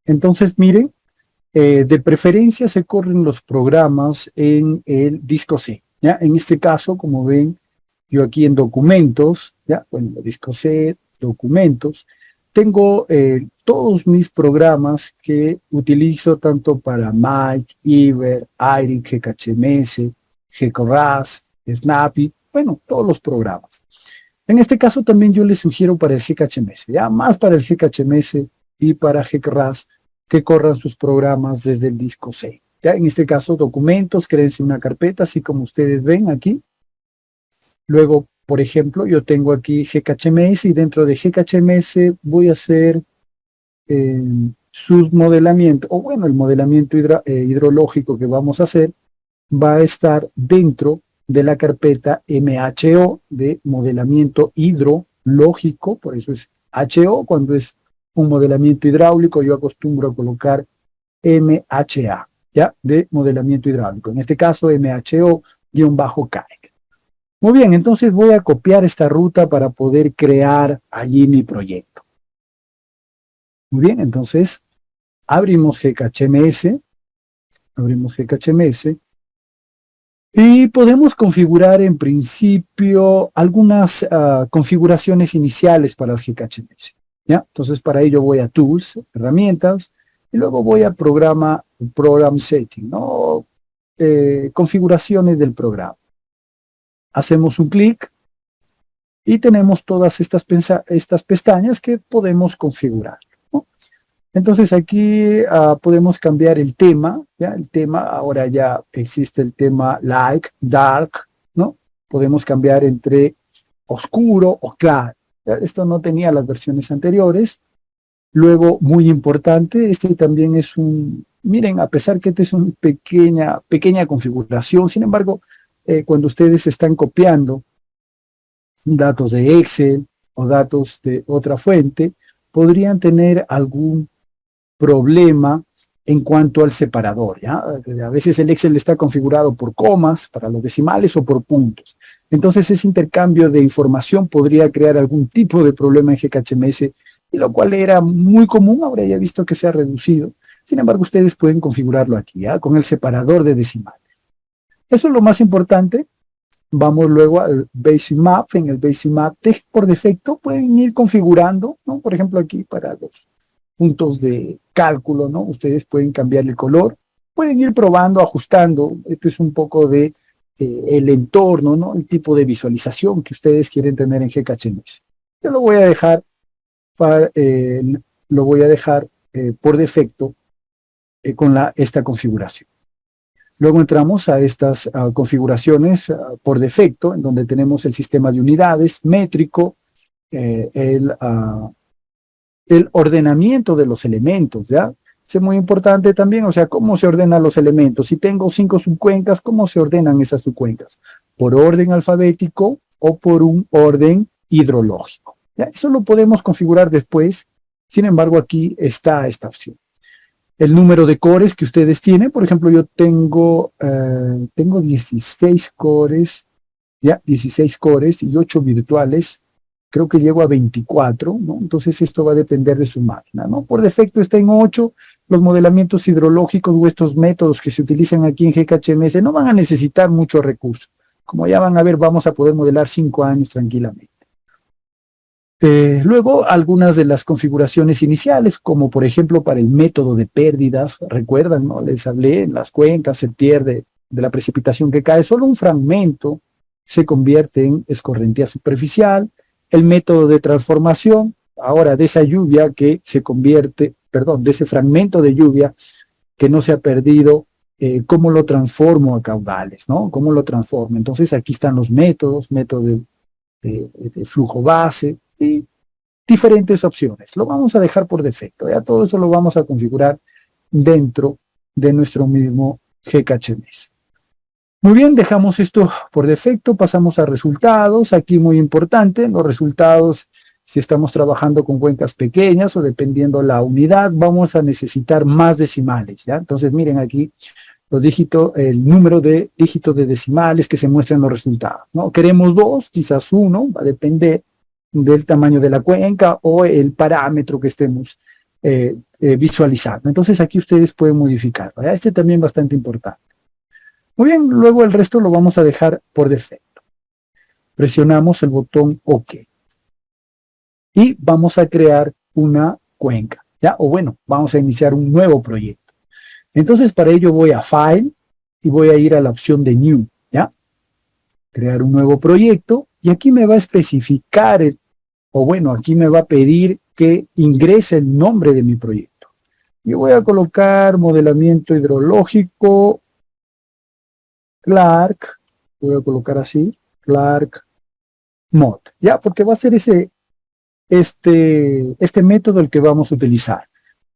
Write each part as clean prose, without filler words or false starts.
Entonces, miren, de preferencia se corren los programas en el disco C, ¿ya? En este caso, como ven, yo aquí en documentos, ¿ya? Bueno, disco C, documentos, tengo todos mis programas que utilizo tanto para Mike, Iber, Iris, GKHMS, GKRAS, Snappy, bueno, todos los programas. En este caso también yo les sugiero para el GKHMS, ya más para el GKHMS y para GKRAS, que corran sus programas desde el disco C. ¿Ya? En este caso, documentos, créense una carpeta, así como ustedes ven aquí. Luego, por ejemplo, yo tengo aquí GKHMS y dentro de GKHMS voy a hacer sus modelamientos, o bueno, el modelamiento hidrológico que vamos a hacer va a estar dentro de la carpeta MHO de modelamiento hidrológico, por eso es HO, cuando es un modelamiento hidráulico yo acostumbro a colocar MHA, ¿ya? De modelamiento hidráulico. En este caso MHO-CAEC. Muy bien, entonces voy a copiar esta ruta para poder crear allí mi proyecto. Muy bien, entonces abrimos GKHMS, y podemos configurar en principio algunas configuraciones iniciales para el GKHMS. ¿Ya? Entonces para ello voy a Tools, Herramientas, y luego voy a Program Setting, ¿no? Configuraciones del programa. Hacemos un clic y tenemos todas estas pestañas que podemos configurar, ¿no? Entonces aquí podemos cambiar el tema, ¿ya? El tema, ahora ya existe el tema Light, Dark, ¿no? Podemos cambiar entre oscuro o claro. Esto no tenía las versiones anteriores. Luego, muy importante, este también es miren, a pesar que este es una pequeña configuración, sin embargo, cuando ustedes están copiando datos de Excel o datos de otra fuente, podrían tener algún problema en cuanto al separador, ¿ya? A veces el Excel está configurado por comas para los decimales o por puntos. Entonces ese intercambio de información podría crear algún tipo de problema en GKHMS, y lo cual era muy común, ahora ya he visto que se ha reducido. Sin embargo, ustedes pueden configurarlo aquí, ¿ya? Con el separador de decimales. Eso es lo más importante. Vamos luego al Basic Map. En el Basic Map, por defecto, pueden ir configurando, ¿no? Por ejemplo, aquí para los puntos de cálculo, ¿no? Ustedes pueden cambiar el color, pueden ir probando, ajustando. Esto es un poco de el entorno, ¿no? El tipo de visualización que ustedes quieren tener en GKHMS. Yo lo voy a dejar por defecto con esta configuración. Luego entramos a estas configuraciones por defecto, en donde tenemos el sistema de unidades, métrico, el ordenamiento de los elementos, ¿ya? Es muy importante también, o sea, cómo se ordenan los elementos. Si tengo 5 subcuencas, ¿cómo se ordenan esas subcuencas? ¿Por orden alfabético o por un orden hidrológico? ¿Ya? Eso lo podemos configurar después. Sin embargo, aquí está esta opción. El número de cores que ustedes tienen, por ejemplo, yo tengo 16 cores, ¿ya? 16 cores y 8 virtuales. Creo que llego a 24, ¿no? Entonces esto va a depender de su máquina, ¿no? Por defecto está en 8. Los modelamientos hidrológicos o estos métodos que se utilizan aquí en GKHMS no van a necesitar mucho recurso. Como ya van a ver, vamos a poder modelar 5 años tranquilamente. Luego, algunas de las configuraciones iniciales, como por ejemplo para el método de pérdidas, recuerdan, ¿no? Les hablé, en las cuencas se pierde de la precipitación que cae, solo un fragmento se convierte en escorrentía superficial. El método de transformación, ahora de esa lluvia que se convierte, perdón, de ese fragmento de lluvia que no se ha perdido, ¿cómo lo transformo a caudales, ¿no? ¿Cómo lo transformo? Entonces aquí están los métodos, método de flujo base y diferentes opciones. Lo vamos a dejar por defecto, ya todo eso lo vamos a configurar dentro de nuestro mismo GKHMS. Muy bien, dejamos esto por defecto, pasamos a resultados. Aquí muy importante, los resultados, si estamos trabajando con cuencas pequeñas o dependiendo la unidad, vamos a necesitar más decimales, ¿ya? Entonces miren aquí los dígitos, el número de dígitos de decimales que se muestran en los resultados, ¿no? Queremos 2, quizás 1, va a depender del tamaño de la cuenca o el parámetro que estemos visualizando. Entonces aquí ustedes pueden modificar. ¿Verdad? Este también bastante importante. Muy bien, luego el resto lo vamos a dejar por defecto. Presionamos el botón OK. Y vamos a crear una cuenca, ¿ya? O bueno, vamos a iniciar un nuevo proyecto. Entonces para ello voy a File y voy a ir a la opción de New, ¿ya? Crear un nuevo proyecto y aquí me va a especificar, aquí me va a pedir que ingrese el nombre de mi proyecto. Yo voy a colocar modelamiento hidrológico, Clark, voy a colocar así, Clark Mod, ¿ya? Porque va a ser este método el que vamos a utilizar.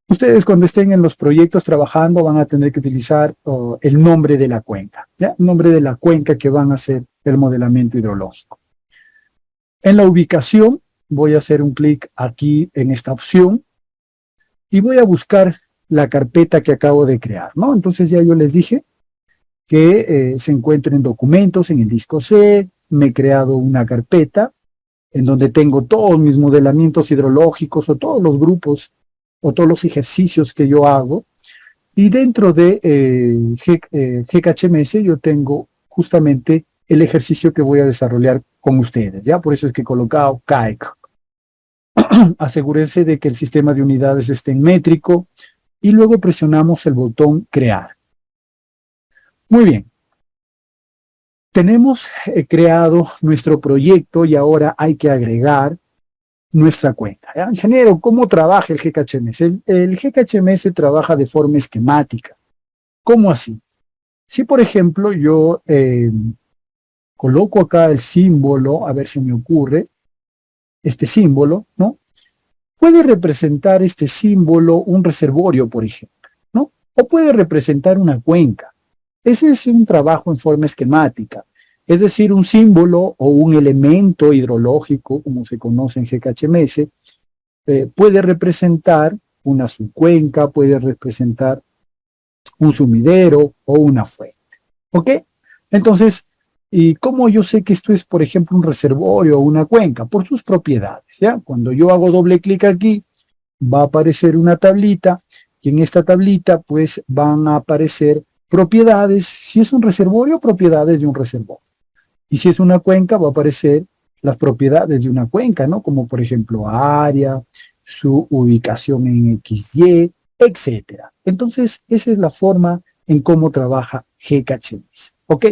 Ustedes cuando estén en los proyectos trabajando van a tener que utilizar el nombre de la cuenca, ¿ya? El nombre de la cuenca que van a hacer el modelamiento hidrológico. En la ubicación voy a hacer un clic aquí en esta opción y voy a buscar la carpeta que acabo de crear, ¿no? Entonces ya yo les dije que se encuentra en documentos, en el disco C, me he creado una carpeta en donde tengo todos mis modelamientos hidrológicos o todos los grupos o todos los ejercicios que yo hago. Y dentro de GKHMS yo tengo justamente el ejercicio que voy a desarrollar con ustedes, ¿ya? Por eso es que he colocado CAEC. Asegúrense de que el sistema de unidades esté en métrico y luego presionamos el botón Crear. Muy bien. Tenemos creado nuestro proyecto y ahora hay que agregar nuestra cuenca. ¿Ya? Ingeniero, ¿cómo trabaja el GKHMS? El GKHMS trabaja de forma esquemática. ¿Cómo así? Si, por ejemplo, yo coloco acá el símbolo, a ver si me ocurre, este símbolo, ¿no? Puede representar este símbolo un reservorio, por ejemplo, ¿no? O puede representar una cuenca. Ese es un trabajo en forma esquemática, es decir, un símbolo o un elemento hidrológico, como se conoce en GKHMS, puede representar una subcuenca, puede representar un sumidero o una fuente. ¿Ok? Entonces, ¿y cómo yo sé que esto es, por ejemplo, un reservorio o una cuenca? Por sus propiedades, ¿ya? Cuando yo hago doble clic aquí, va a aparecer una tablita y en esta tablita, pues, van a aparecer propiedades, si es un reservorio, propiedades de un reservorio. Y si es una cuenca, va a aparecer las propiedades de una cuenca, ¿no? Como por ejemplo área, su ubicación en XY, etcétera. Entonces, esa es la forma en cómo trabaja GKHMS. ¿Ok?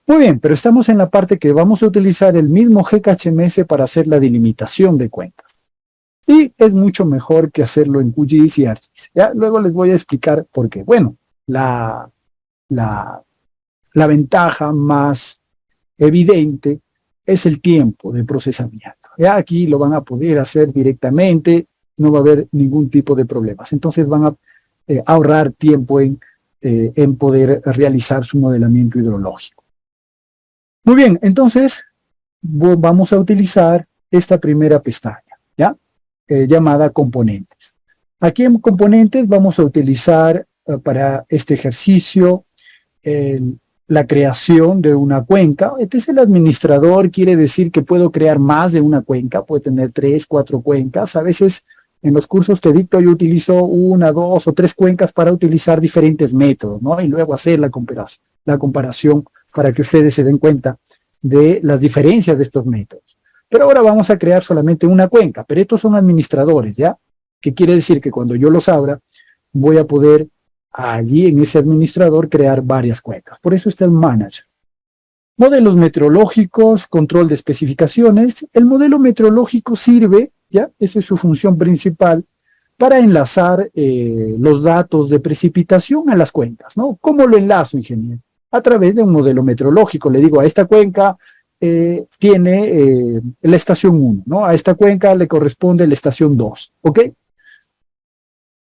Muy bien, pero estamos en la parte que vamos a utilizar el mismo GKHMS para hacer la delimitación de cuencas. Y es mucho mejor que hacerlo en QGIS y ArcGIS. ¿Ya? Luego les voy a explicar por qué. Bueno, la ventaja más evidente es el tiempo de procesamiento. Ya aquí lo van a poder hacer directamente, no va a haber ningún tipo de problemas. Entonces van a ahorrar tiempo en poder realizar su modelamiento hidrológico. Muy bien, entonces vamos a utilizar esta primera pestaña, ¿ya? Llamada componentes. Aquí en componentes vamos a utilizar para este ejercicio la creación de una cuenca. Este es el administrador, quiere decir que puedo crear más de una cuenca, puedo tener 3, 4 cuencas. A veces en los cursos que dicto yo utilizo 1, 2 o 3 cuencas para utilizar diferentes métodos, ¿no? Y luego hacer la comparación para que ustedes se den cuenta de las diferencias de estos métodos. Pero ahora vamos a crear solamente una cuenca, pero estos son administradores, ¿ya? Que quiere decir que cuando yo los abra, voy a poder allí en ese administrador crear varias cuencas. Por eso está el manager. Modelos meteorológicos, control de especificaciones. El modelo meteorológico sirve, ¿ya? Esa es su función principal, para enlazar los datos de precipitación a las cuencas, ¿no? ¿Cómo lo enlazo, ingeniero? A través de un modelo meteorológico. Le digo, a esta cuenca tiene la estación 1, ¿no? A esta cuenca le corresponde la estación 2, ¿ok?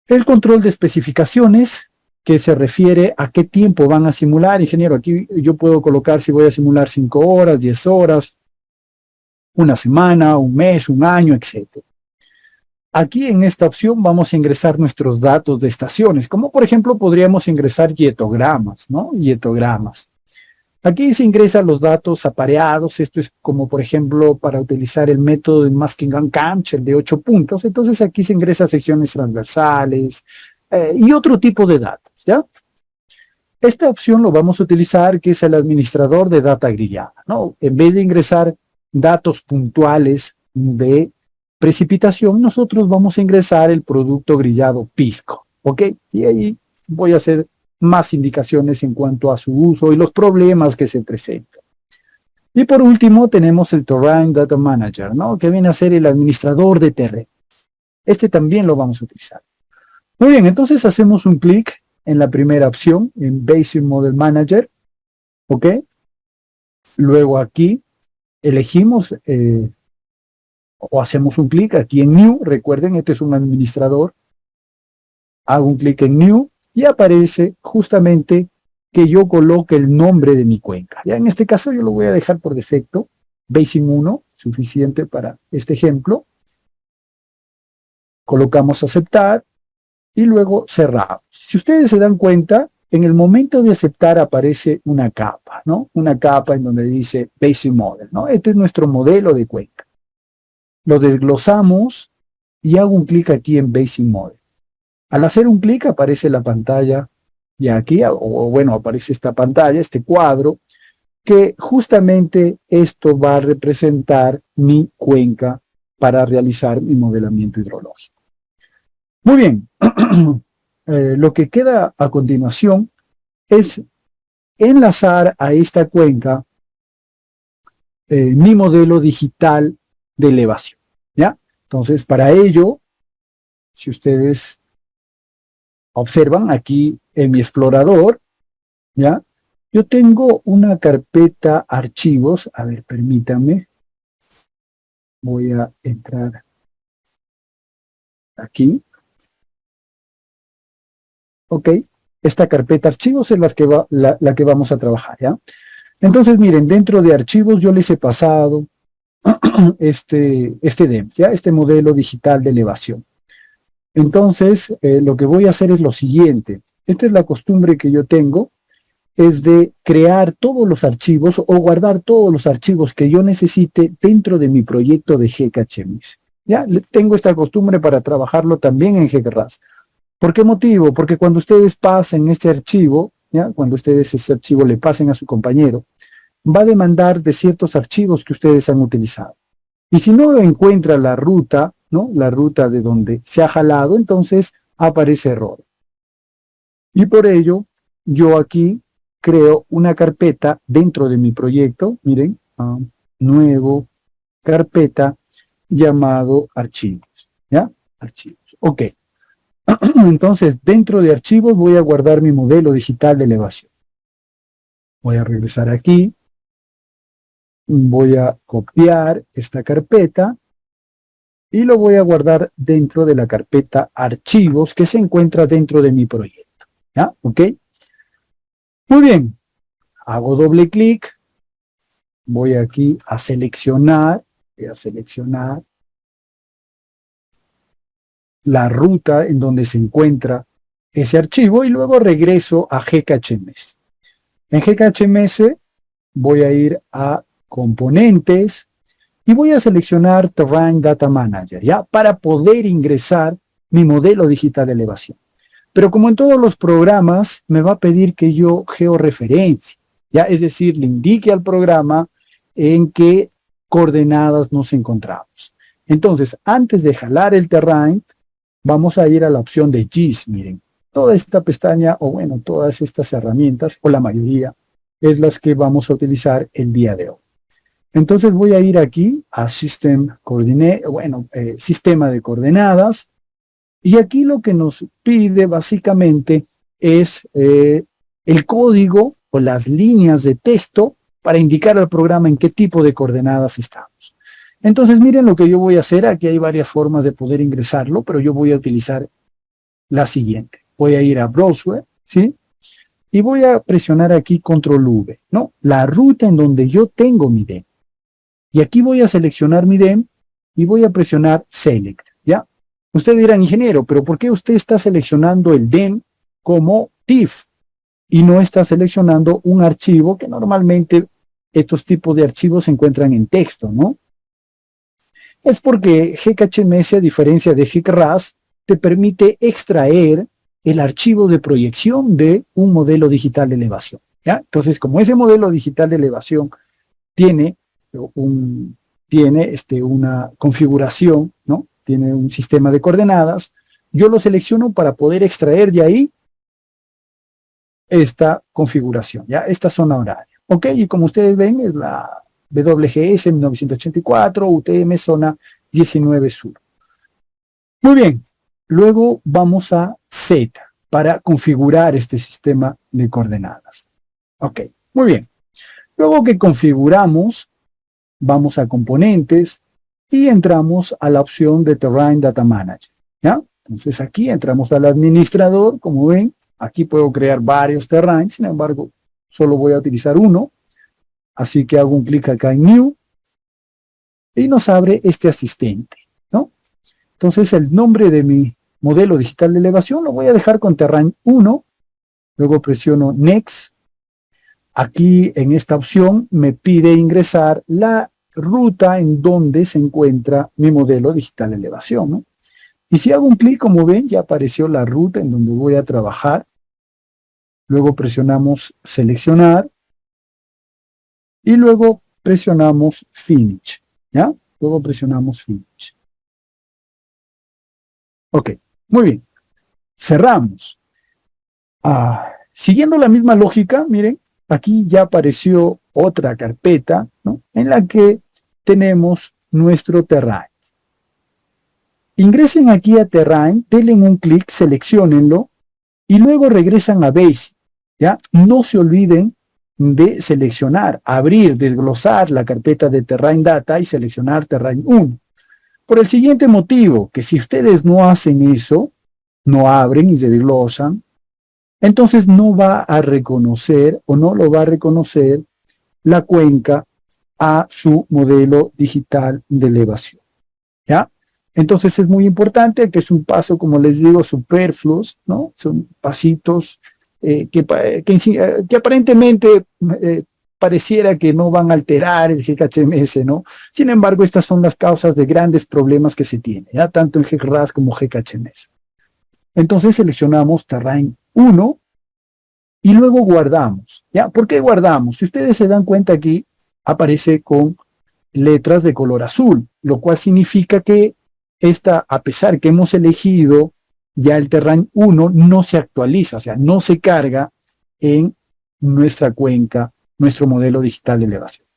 El control de especificaciones, que se refiere a qué tiempo van a simular. Ingeniero, aquí yo puedo colocar si voy a simular 5 horas, 10 horas, una semana, un mes, un año, etc. Aquí en esta opción vamos a ingresar nuestros datos de estaciones, como por ejemplo podríamos ingresar hietogramas, ¿no? Hietogramas. Aquí se ingresan los datos apareados. Esto es como, por ejemplo, para utilizar el método de Masking and Cache, el de 8 puntos. Entonces aquí se ingresan secciones transversales y otro tipo de datos, ¿ya? Esta opción lo vamos a utilizar, que es el administrador de data grillada, ¿no? En vez de ingresar datos puntuales de precipitación, nosotros vamos a ingresar el producto grillado Pisco, ¿ok? Y ahí voy a hacer más indicaciones en cuanto a su uso y los problemas que se presentan. Y por último tenemos el Terrain Data Manager, ¿no? Que viene a ser el administrador de terreno. Este también lo vamos a utilizar. Muy bien, entonces hacemos un clic en la primera opción, en Basic Model Manager, ¿ok? Luego aquí elegimos o hacemos un clic aquí en New. Recuerden, este es un administrador. Hago un clic en New y aparece justamente que yo coloque el nombre de mi cuenca. Ya en este caso yo lo voy a dejar por defecto, Basic 1, suficiente para este ejemplo. Colocamos aceptar y luego cerramos. Si ustedes se dan cuenta, en el momento de aceptar aparece una capa, ¿no? Una capa en donde dice Basic Model, ¿no? Este es nuestro modelo de cuenca. Lo desglosamos y hago un clic aquí en Basic Model. Al hacer un clic aparece la pantalla y aquí, o bueno, aparece esta pantalla, este cuadro, que justamente esto va a representar mi cuenca para realizar mi modelamiento hidrológico. Muy bien, lo que queda a continuación es enlazar a esta cuenca mi modelo digital de elevación, ¿ya? Entonces, para ello, si ustedes observan aquí en mi explorador, ¿ya? Yo tengo una carpeta archivos. A ver, permítanme. Voy a entrar aquí. Ok. Esta carpeta archivos es la que vamos a trabajar, ¿ya? Entonces, miren, dentro de archivos yo les he pasado este DEMS, ¿ya? Este modelo digital de elevación. Entonces, lo que voy a hacer es lo siguiente. Esta es la costumbre que yo tengo, es de crear todos los archivos o guardar todos los archivos que yo necesite dentro de mi proyecto de GKHMS. Ya tengo esta costumbre para trabajarlo también en GKRAS. ¿Por qué motivo? Porque cuando ustedes pasen este archivo, ¿ya? Cuando ustedes este archivo le pasen a su compañero, va a demandar de ciertos archivos que ustedes han utilizado. Y si no encuentra la ruta, ¿no? La ruta de donde se ha jalado, entonces aparece error. Y por ello, yo aquí creo una carpeta dentro de mi proyecto, miren, nuevo, carpeta, llamado archivos, ¿ya? Archivos, ok. Entonces, dentro de archivos voy a guardar mi modelo digital de elevación. Voy a regresar aquí, voy a copiar esta carpeta y lo voy a guardar dentro de la carpeta archivos que se encuentra dentro de mi proyecto, ¿ya? Ok. Muy bien, hago doble clic, voy aquí a seleccionar, la ruta en donde se encuentra ese archivo y luego regreso a GKHMS. En GKHMS voy a ir a componentes y voy a seleccionar Terrain Data Manager, ¿ya? Para poder ingresar mi modelo digital de elevación. Pero como en todos los programas, me va a pedir que yo georreferencie, ¿ya? Es decir, le indique al programa en qué coordenadas nos encontramos. Entonces, antes de jalar el terrain, vamos a ir a la opción de GIS. Miren, toda esta pestaña, o bueno, todas estas herramientas, o la mayoría, es las que vamos a utilizar el día de hoy. Entonces voy a ir aquí a Sistema de coordenadas, y aquí lo que nos pide básicamente es el código o las líneas de texto para indicar al programa en qué tipo de coordenadas estamos. Entonces miren lo que yo voy a hacer. Aquí hay varias formas de poder ingresarlo, pero yo voy a utilizar la siguiente. Voy a ir a Browser, ¿sí? Y voy a presionar aquí Control V, ¿no? La ruta en donde yo tengo mi DEM. Y aquí voy a seleccionar mi DEM y voy a presionar Select, ¿ya? Ustedes dirán, ingeniero, pero ¿por qué usted está seleccionando el DEM como TIFF? y no está seleccionando un archivo que normalmente estos tipos de archivos se encuentran en texto, ¿no? Es porque GKHMS, a diferencia de GKRAS, te permite extraer el archivo de proyección de un modelo digital de elevación, ¿ya? Entonces, como ese modelo digital de elevación tiene una configuración, ¿no? Tiene un sistema de coordenadas, yo lo selecciono para poder extraer de ahí esta configuración, ¿ya? Esta zona horaria, ¿ok? Y como ustedes ven, es la WGS 1984, UTM zona 19 sur. Muy bien, luego vamos a Z para configurar este sistema de coordenadas. Ok, muy bien. Luego que configuramos, vamos a componentes y entramos a la opción de Terrain Data Manager, ¿ya? Entonces aquí entramos al administrador, como ven, aquí puedo crear varios terrains, sin embargo, solo voy a utilizar uno, así que hago un clic acá en New y nos abre este asistente, ¿no? Entonces el nombre de mi modelo digital de elevación lo voy a dejar con Terrain 1, luego presiono Next. Aquí en esta opción me pide ingresar la ruta en donde se encuentra mi modelo digital de elevación, ¿no? Y si hago un clic, como ven, ya apareció la ruta en donde voy a trabajar. Luego presionamos seleccionar y luego presionamos Finish, ¿ya? Luego presionamos Finish. Ok, muy bien. Cerramos. Siguiendo la misma lógica, miren, aquí ya apareció otra carpeta, ¿no? En la que tenemos nuestro terrain. Ingresen aquí a Terrain, denle un clic, selecciónenlo y luego regresan a Basic, ¿ya? No se olviden de seleccionar, abrir, desglosar la carpeta de Terrain Data y seleccionar Terrain 1. Por el siguiente motivo, que si ustedes no hacen eso, no abren y desglosan, entonces no va a reconocer o no lo va a reconocer la cuenca a su modelo digital de elevación, ¿ya? Entonces es muy importante, que es un paso, como les digo, superfluos, ¿no? Son pasitos que aparentemente pareciera que no van a alterar el GKHMS, ¿no? Sin embargo, estas son las causas de grandes problemas que se tienen, ¿ya? Tanto en GKRAS como GKHMS. Entonces seleccionamos Terrain 1 y luego guardamos, ¿ya? ¿Por qué guardamos? Si ustedes se dan cuenta, aquí aparece con letras de color azul, lo cual significa que a pesar que hemos elegido ya el Terrain 1, no se actualiza, o sea, no se carga en nuestra cuenca, nuestro modelo digital de elevación.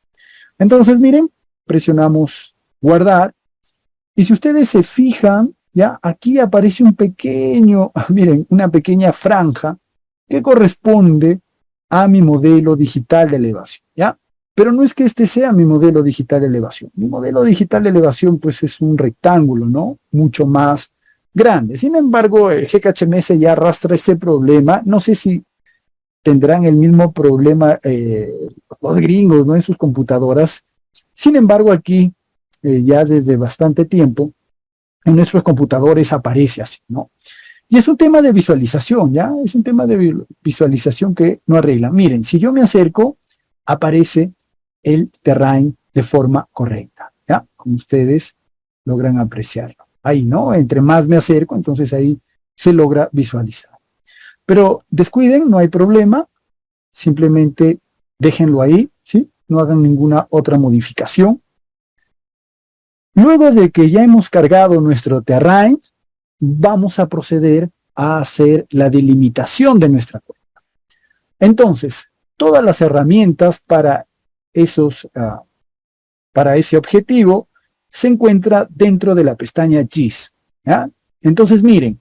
Entonces, miren, presionamos guardar, y si ustedes se fijan, ya aquí aparece un pequeño, miren, una pequeña franja que corresponde a mi modelo digital de elevación, ¿ya? Pero no es que este sea mi modelo digital de elevación. Mi modelo digital de elevación, pues, es un rectángulo, ¿no? Mucho más grande. Sin embargo, el GKHMS ya arrastra este problema. No sé si tendrán el mismo problema los gringos, ¿no? En sus computadoras. Sin embargo, aquí, ya desde bastante tiempo, en nuestros computadores aparece así, ¿no? Y es un tema de visualización, ¿ya? Es un tema de visualización que no arregla. Miren, si yo me acerco, aparece el terrain de forma correcta, ¿ya? Como ustedes logran apreciarlo. Ahí, ¿no? Entre más me acerco, entonces ahí se logra visualizar. Pero descuiden, no hay problema. Simplemente déjenlo ahí, ¿sí? No hagan ninguna otra modificación. Luego de que ya hemos cargado nuestro terrain, vamos a proceder a hacer la delimitación de nuestra cuenta. Entonces, todas las herramientas para ese objetivo se encuentra dentro de la pestaña GIS, ¿ya? Entonces, miren,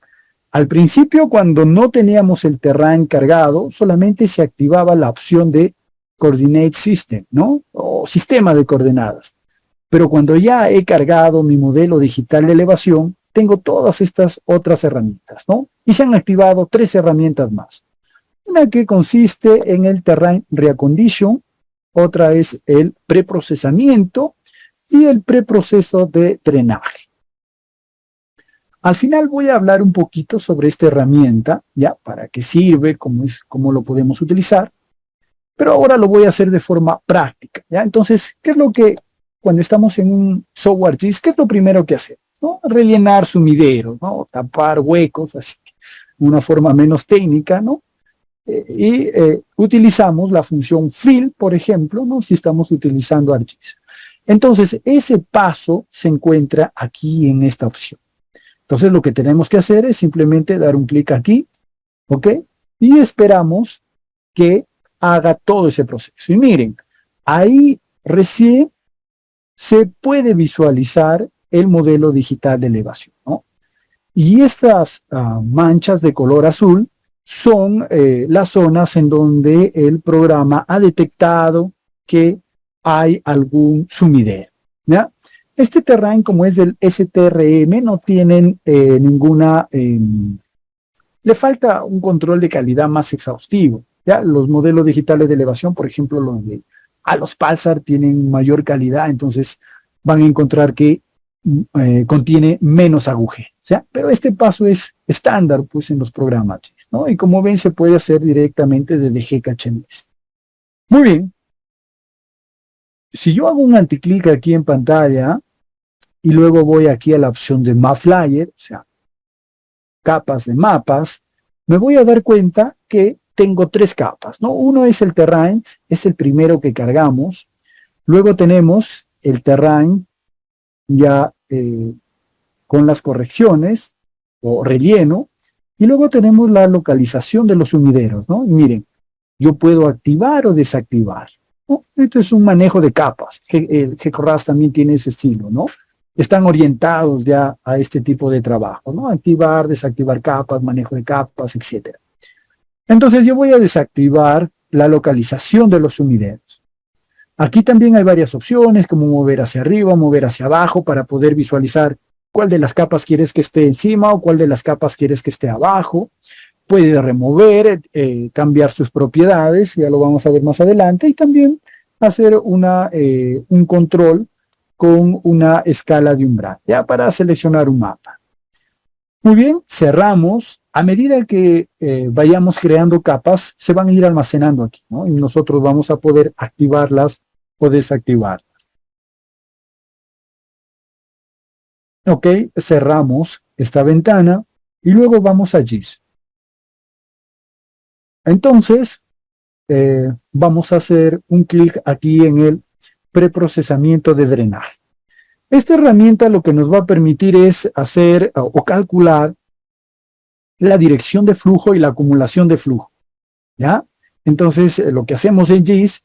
al principio, cuando no teníamos el terrain cargado, solamente se activaba la opción de Coordinate System, ¿no? O sistema de coordenadas. Pero cuando ya he cargado mi modelo digital de elevación, tengo todas estas otras herramientas, ¿no? Y se han activado 3 herramientas más. Una que consiste en el Terrain Recondition, otra es el preprocesamiento y el preproceso de drenaje. Al final voy a hablar un poquito sobre esta herramienta, ya, para qué sirve, cómo lo podemos utilizar, pero ahora lo voy a hacer de forma práctica, ya. Entonces, ¿qué es lo que, cuando estamos en un software GIS, qué es lo primero que hacemos? ¿No? Rellenar sumideros, ¿no? Tapar huecos, así, de una forma menos técnica, ¿no? Utilizamos la función fill, por ejemplo, ¿no? Si estamos utilizando ArcGIS. Entonces, ese paso se encuentra aquí en esta opción. Entonces, lo que tenemos que hacer es simplemente dar un clic aquí, ¿ok? Y esperamos que haga todo ese proceso. Y miren, ahí recién se puede visualizar el modelo digital de elevación, ¿no? Y estas manchas de color azul son las zonas en donde el programa ha detectado que hay algún sumidero, ¿ya? Este terrain, como es del STRM, no tienen ninguna... le falta un control de calidad más exhaustivo, ¿ya? Los modelos digitales de elevación, por ejemplo, los de los Pulsar tienen mayor calidad, entonces van a encontrar que contiene menos agujeros, ¿ya? Pero este paso es estándar, pues, en los programas, ¿no? Y como ven, se puede hacer directamente desde GKHMS. Muy bien. Si yo hago un anticlic aquí en pantalla y luego voy aquí a la opción de Map Flyer, o sea, capas de mapas, me voy a dar cuenta que tengo tres capas, ¿no? Uno es el terrain, es el primero que cargamos. Luego tenemos el terrain ya con las correcciones o relleno. Y luego tenemos la localización de los sumideros, ¿no? Y miren, yo puedo activar o desactivar, ¿no? Esto es un manejo de capas. El GeoRAS también tiene ese estilo, ¿no? Están orientados ya a este tipo de trabajo, ¿no? Activar, desactivar capas, manejo de capas, etc. Entonces yo voy a desactivar la localización de los sumideros. Aquí también hay varias opciones, como mover hacia arriba, mover hacia abajo, para poder visualizar cuál de las capas quieres que esté encima o cuál de las capas quieres que esté abajo. Puede remover, cambiar sus propiedades, ya lo vamos a ver más adelante, y también hacer un control con una escala de umbral, ya, para seleccionar un mapa. Muy bien, cerramos. A medida que vayamos creando capas, se van a ir almacenando aquí, ¿no? Y nosotros vamos a poder activarlas o desactivarlas. Ok, cerramos esta ventana y luego vamos a GIS. Entonces, vamos a hacer un clic aquí en el preprocesamiento de drenaje. Esta herramienta lo que nos va a permitir es hacer o calcular la dirección de flujo y la acumulación de flujo, ¿ya? Entonces, lo que hacemos en GIS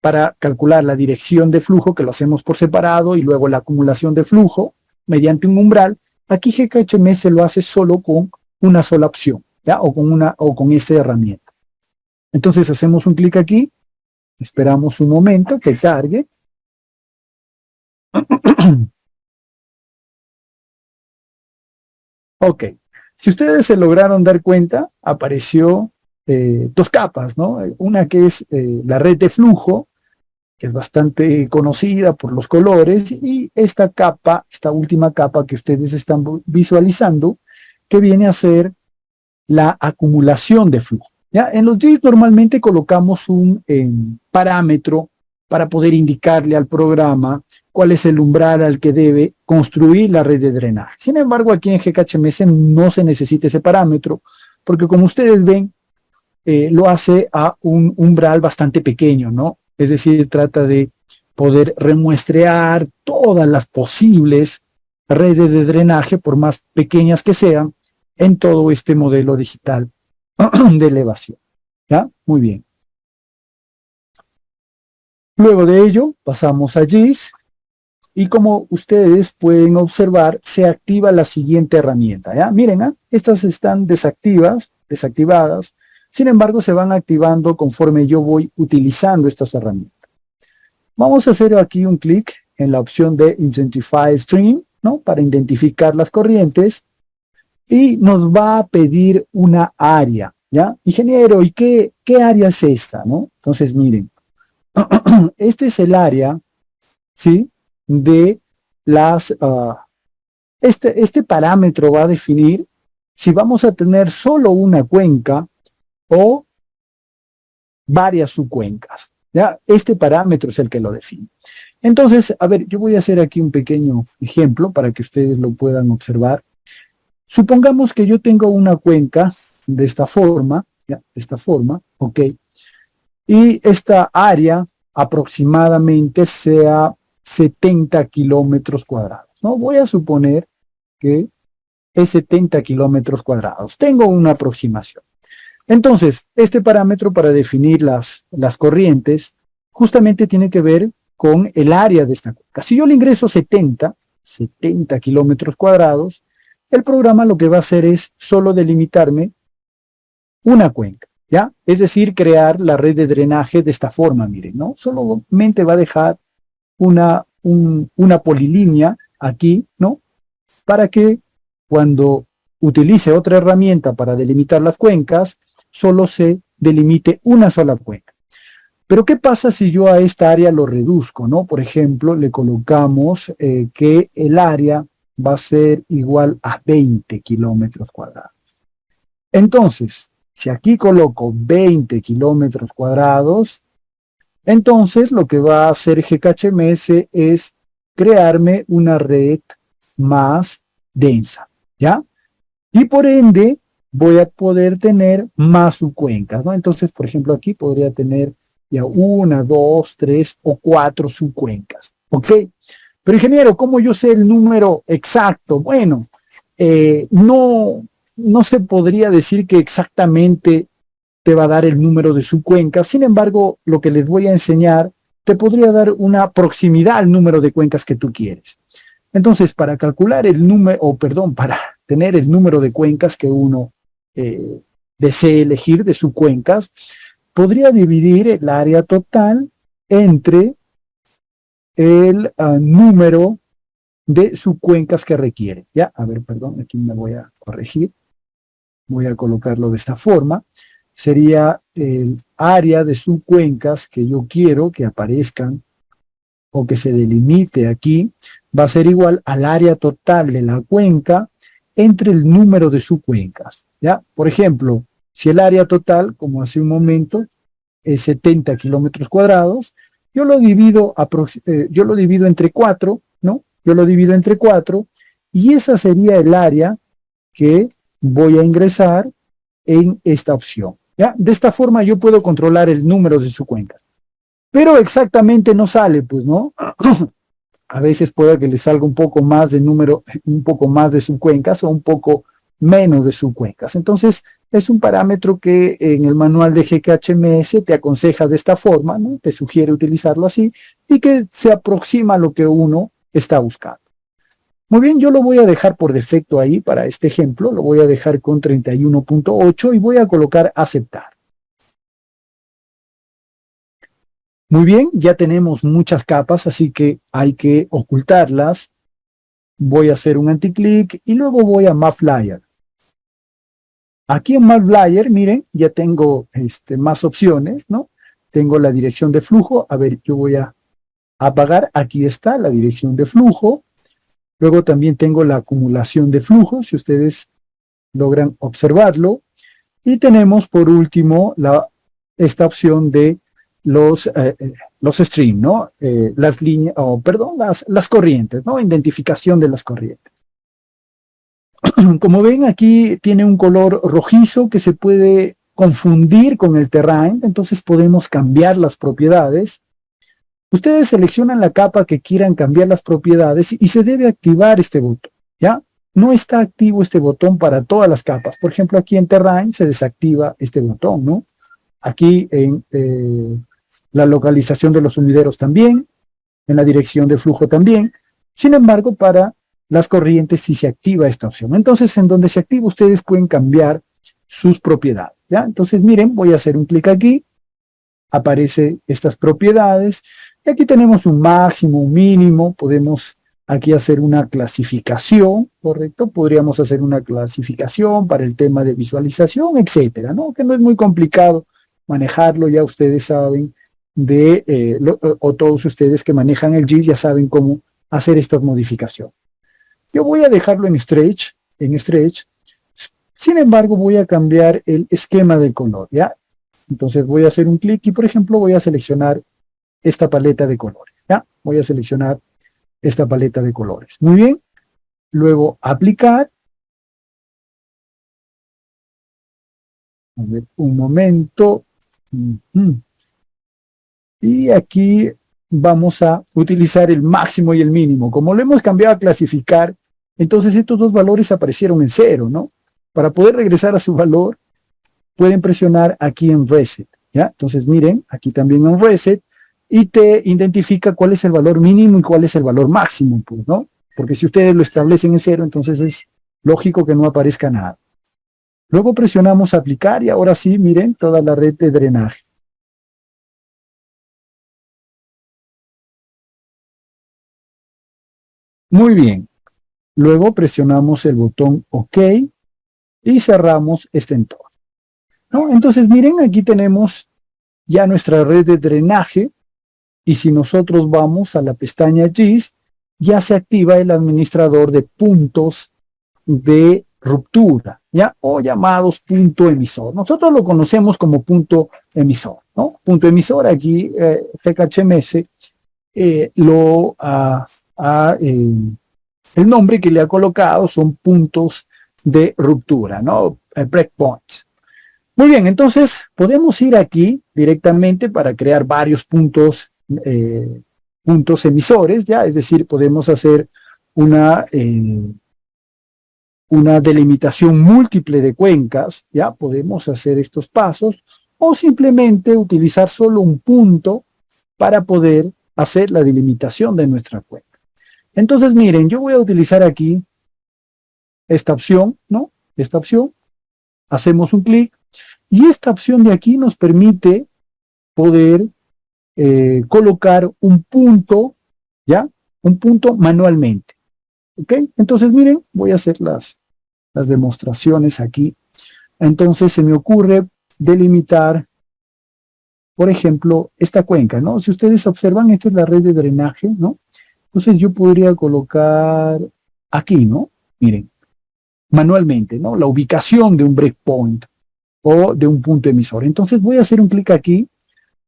para calcular la dirección de flujo, que lo hacemos por separado, y luego la acumulación de flujo mediante un umbral, aquí GKHMS lo hace solo con una sola opción, ¿ya? O con esta herramienta. Entonces hacemos un clic aquí, esperamos un momento que cargue. Ok, si ustedes se lograron dar cuenta, apareció dos capas, ¿no? Una que es la red de flujo, que es bastante conocida por los colores, y esta capa, esta última capa que ustedes están visualizando, que viene a ser la acumulación de flujo, ¿ya? En los GIS normalmente colocamos un parámetro para poder indicarle al programa cuál es el umbral al que debe construir la red de drenaje. Sin embargo, aquí en GKHMS no se necesita ese parámetro, porque como ustedes ven, lo hace a un umbral bastante pequeño, ¿no? Es decir, trata de poder remuestrear todas las posibles redes de drenaje, por más pequeñas que sean, en todo este modelo digital de elevación, ¿ya? Muy bien. Luego de ello, pasamos a GIS, y como ustedes pueden observar, se activa la siguiente herramienta, ¿ya? Miren, estas están desactivadas, sin embargo, se van activando conforme yo voy utilizando estas herramientas. Vamos a hacer aquí un clic en la opción de Identify Stream, ¿no? Para identificar las corrientes, y nos va a pedir una área, ¿ya? Ingeniero, ¿y qué área es esta, no? Entonces, miren, este es el área, ¿sí? De las Este parámetro va a definir si vamos a tener solo una cuenca o varias subcuencas. ¿Ya? Este parámetro es el que lo define. Entonces, a ver, yo voy a hacer aquí un pequeño ejemplo para que ustedes lo puedan observar. Supongamos que yo tengo una cuenca de esta forma, ¿ya? De esta forma, ok, y esta área aproximadamente sea 70 kilómetros cuadrados, ¿no? Voy a suponer que es 70 kilómetros cuadrados. Tengo una aproximación. Entonces, este parámetro para definir las corrientes justamente tiene que ver con el área de esta cuenca. Si yo le ingreso 70 kilómetros cuadrados, el programa lo que va a hacer es solo delimitarme una cuenca, ¿ya? Es decir, crear la red de drenaje de esta forma, miren, ¿no? Solamente va a dejar una polilínea aquí, ¿no? Para que cuando utilice otra herramienta para delimitar las cuencas, solo se delimite una sola cuenca. Pero ¿qué pasa si yo a esta área lo reduzco, ¿no? Por ejemplo, le colocamos que el área va a ser igual a 20 kilómetros cuadrados. Entonces, si aquí coloco 20 kilómetros cuadrados, entonces lo que va a hacer GKHMS es crearme una red más densa, ¿ya? Y por ende voy a poder tener más subcuencas, ¿no? Entonces, por ejemplo, aquí podría tener ya 1, 2, 3 o 4 subcuencas, ¿ok? Pero ingeniero, ¿cómo yo sé el número exacto? Bueno, no se podría decir que exactamente te va a dar el número de subcuencas. Sin embargo, lo que les voy a enseñar te podría dar una proximidad al número de cuencas que tú quieres. Entonces, para calcular el número, para tener el número de cuencas que uno desee elegir de subcuencas, podría dividir el área total entre el número de subcuencas que requiere. Ya, a ver, perdón, aquí me voy a corregir. Voy a colocarlo de esta forma. Sería el área de subcuencas que yo quiero que aparezcan o que se delimite aquí, va a ser igual al área total de la cuenca entre el número de subcuencas. ¿Ya? Por ejemplo, si el área total, como hace un momento, es 70 kilómetros cuadrados, yo lo divido entre 4, ¿no? Yo lo divido entre 4 y esa sería el área que voy a ingresar en esta opción. ¿Ya? De esta forma yo puedo controlar el número de subcuencas. Pero exactamente no sale, pues, ¿no? A veces puede que le salga un poco más de número, un poco más de subcuencas o un poco menos de subcuencas. Entonces, es un parámetro que en el manual de GKHMS te aconseja de esta forma, ¿no? Te sugiere utilizarlo así y que se aproxima a lo que uno está buscando. Muy bien, yo lo voy a dejar por defecto ahí para este ejemplo, lo voy a dejar con 31.8 y voy a colocar aceptar. Muy bien, ya tenemos muchas capas, así que hay que ocultarlas. Voy a hacer un anticlick y luego voy a MapFlyer. Aquí en MapFlyer, miren, ya tengo más opciones, ¿no? Tengo la dirección de flujo. A ver, yo voy a apagar. Aquí está la dirección de flujo. Luego también tengo la acumulación de flujo, si ustedes logran observarlo. Y tenemos por último esta opción de los streams, ¿no? Las líneas, las corrientes, ¿no? Identificación de las corrientes. Como ven, aquí tiene un color rojizo que se puede confundir con el terrain, entonces podemos cambiar las propiedades. Ustedes seleccionan la capa que quieran cambiar las propiedades y se debe activar este botón, ¿ya? No está activo este botón para todas las capas. Por ejemplo, aquí en terrain se desactiva este botón, ¿no? Aquí en la localización de los sumideros también, en la dirección de flujo también. Sin embargo, para las corrientes sí se activa esta opción. Entonces, en donde se activa, ustedes pueden cambiar sus propiedades, ¿ya? Entonces, miren, voy a hacer un clic aquí, aparecen estas propiedades, y aquí tenemos un máximo, un mínimo, podemos aquí hacer una clasificación, ¿correcto? Podríamos hacer una clasificación para el tema de visualización, etcétera, ¿no? Que no es muy complicado manejarlo, ya ustedes saben o todos ustedes que manejan el JIT ya saben cómo hacer estas modificaciones. Yo voy a dejarlo en stretch. Sin embargo, voy a cambiar el esquema del color, ¿ya? Entonces voy a hacer un clic y, por ejemplo, voy a seleccionar esta paleta de colores, ¿ya? Voy a seleccionar esta paleta de colores. Muy bien. Luego, aplicar. A ver, un momento. Y aquí vamos a utilizar el máximo y el mínimo. Como lo hemos cambiado a clasificar, entonces estos dos valores aparecieron en 0, ¿no? Para poder regresar a su valor, pueden presionar aquí en Reset, ¿ya? Entonces miren, aquí también en Reset, y te identifica cuál es el valor mínimo y cuál es el valor máximo, pues, ¿no? Porque si ustedes lo establecen en 0, entonces es lógico que no aparezca nada. Luego presionamos aplicar y ahora sí, miren, toda la red de drenaje. Muy bien. Luego presionamos el botón OK y cerramos este entorno, ¿no? Entonces miren, aquí tenemos ya nuestra red de drenaje y si nosotros vamos a la pestaña GIS, ya se activa el administrador de puntos de ruptura, ¿ya? O llamados punto emisor. Nosotros lo conocemos como punto emisor, ¿no? Punto emisor, aquí FKHMS el nombre que le ha colocado son puntos de ruptura, ¿no? Breakpoints. Muy bien, entonces podemos ir aquí directamente para crear varios puntos emisores, ¿ya? Es decir, podemos hacer una delimitación múltiple de cuencas, ¿ya? Podemos hacer estos pasos o simplemente utilizar solo un punto para poder hacer la delimitación de nuestra cuenca. Entonces, miren, yo voy a utilizar aquí esta opción, ¿no? Esta opción, hacemos un clic y esta opción de aquí nos permite poder colocar un punto, ¿ya? Un punto manualmente, ¿ok? Entonces, miren, voy a hacer las demostraciones aquí. Entonces, se me ocurre delimitar, por ejemplo, esta cuenca, ¿no? Si ustedes observan, esta es la red de drenaje, ¿no? Entonces yo podría colocar aquí, ¿no? Miren, manualmente, ¿no? La ubicación de un breakpoint o de un punto emisor. Entonces voy a hacer un clic aquí.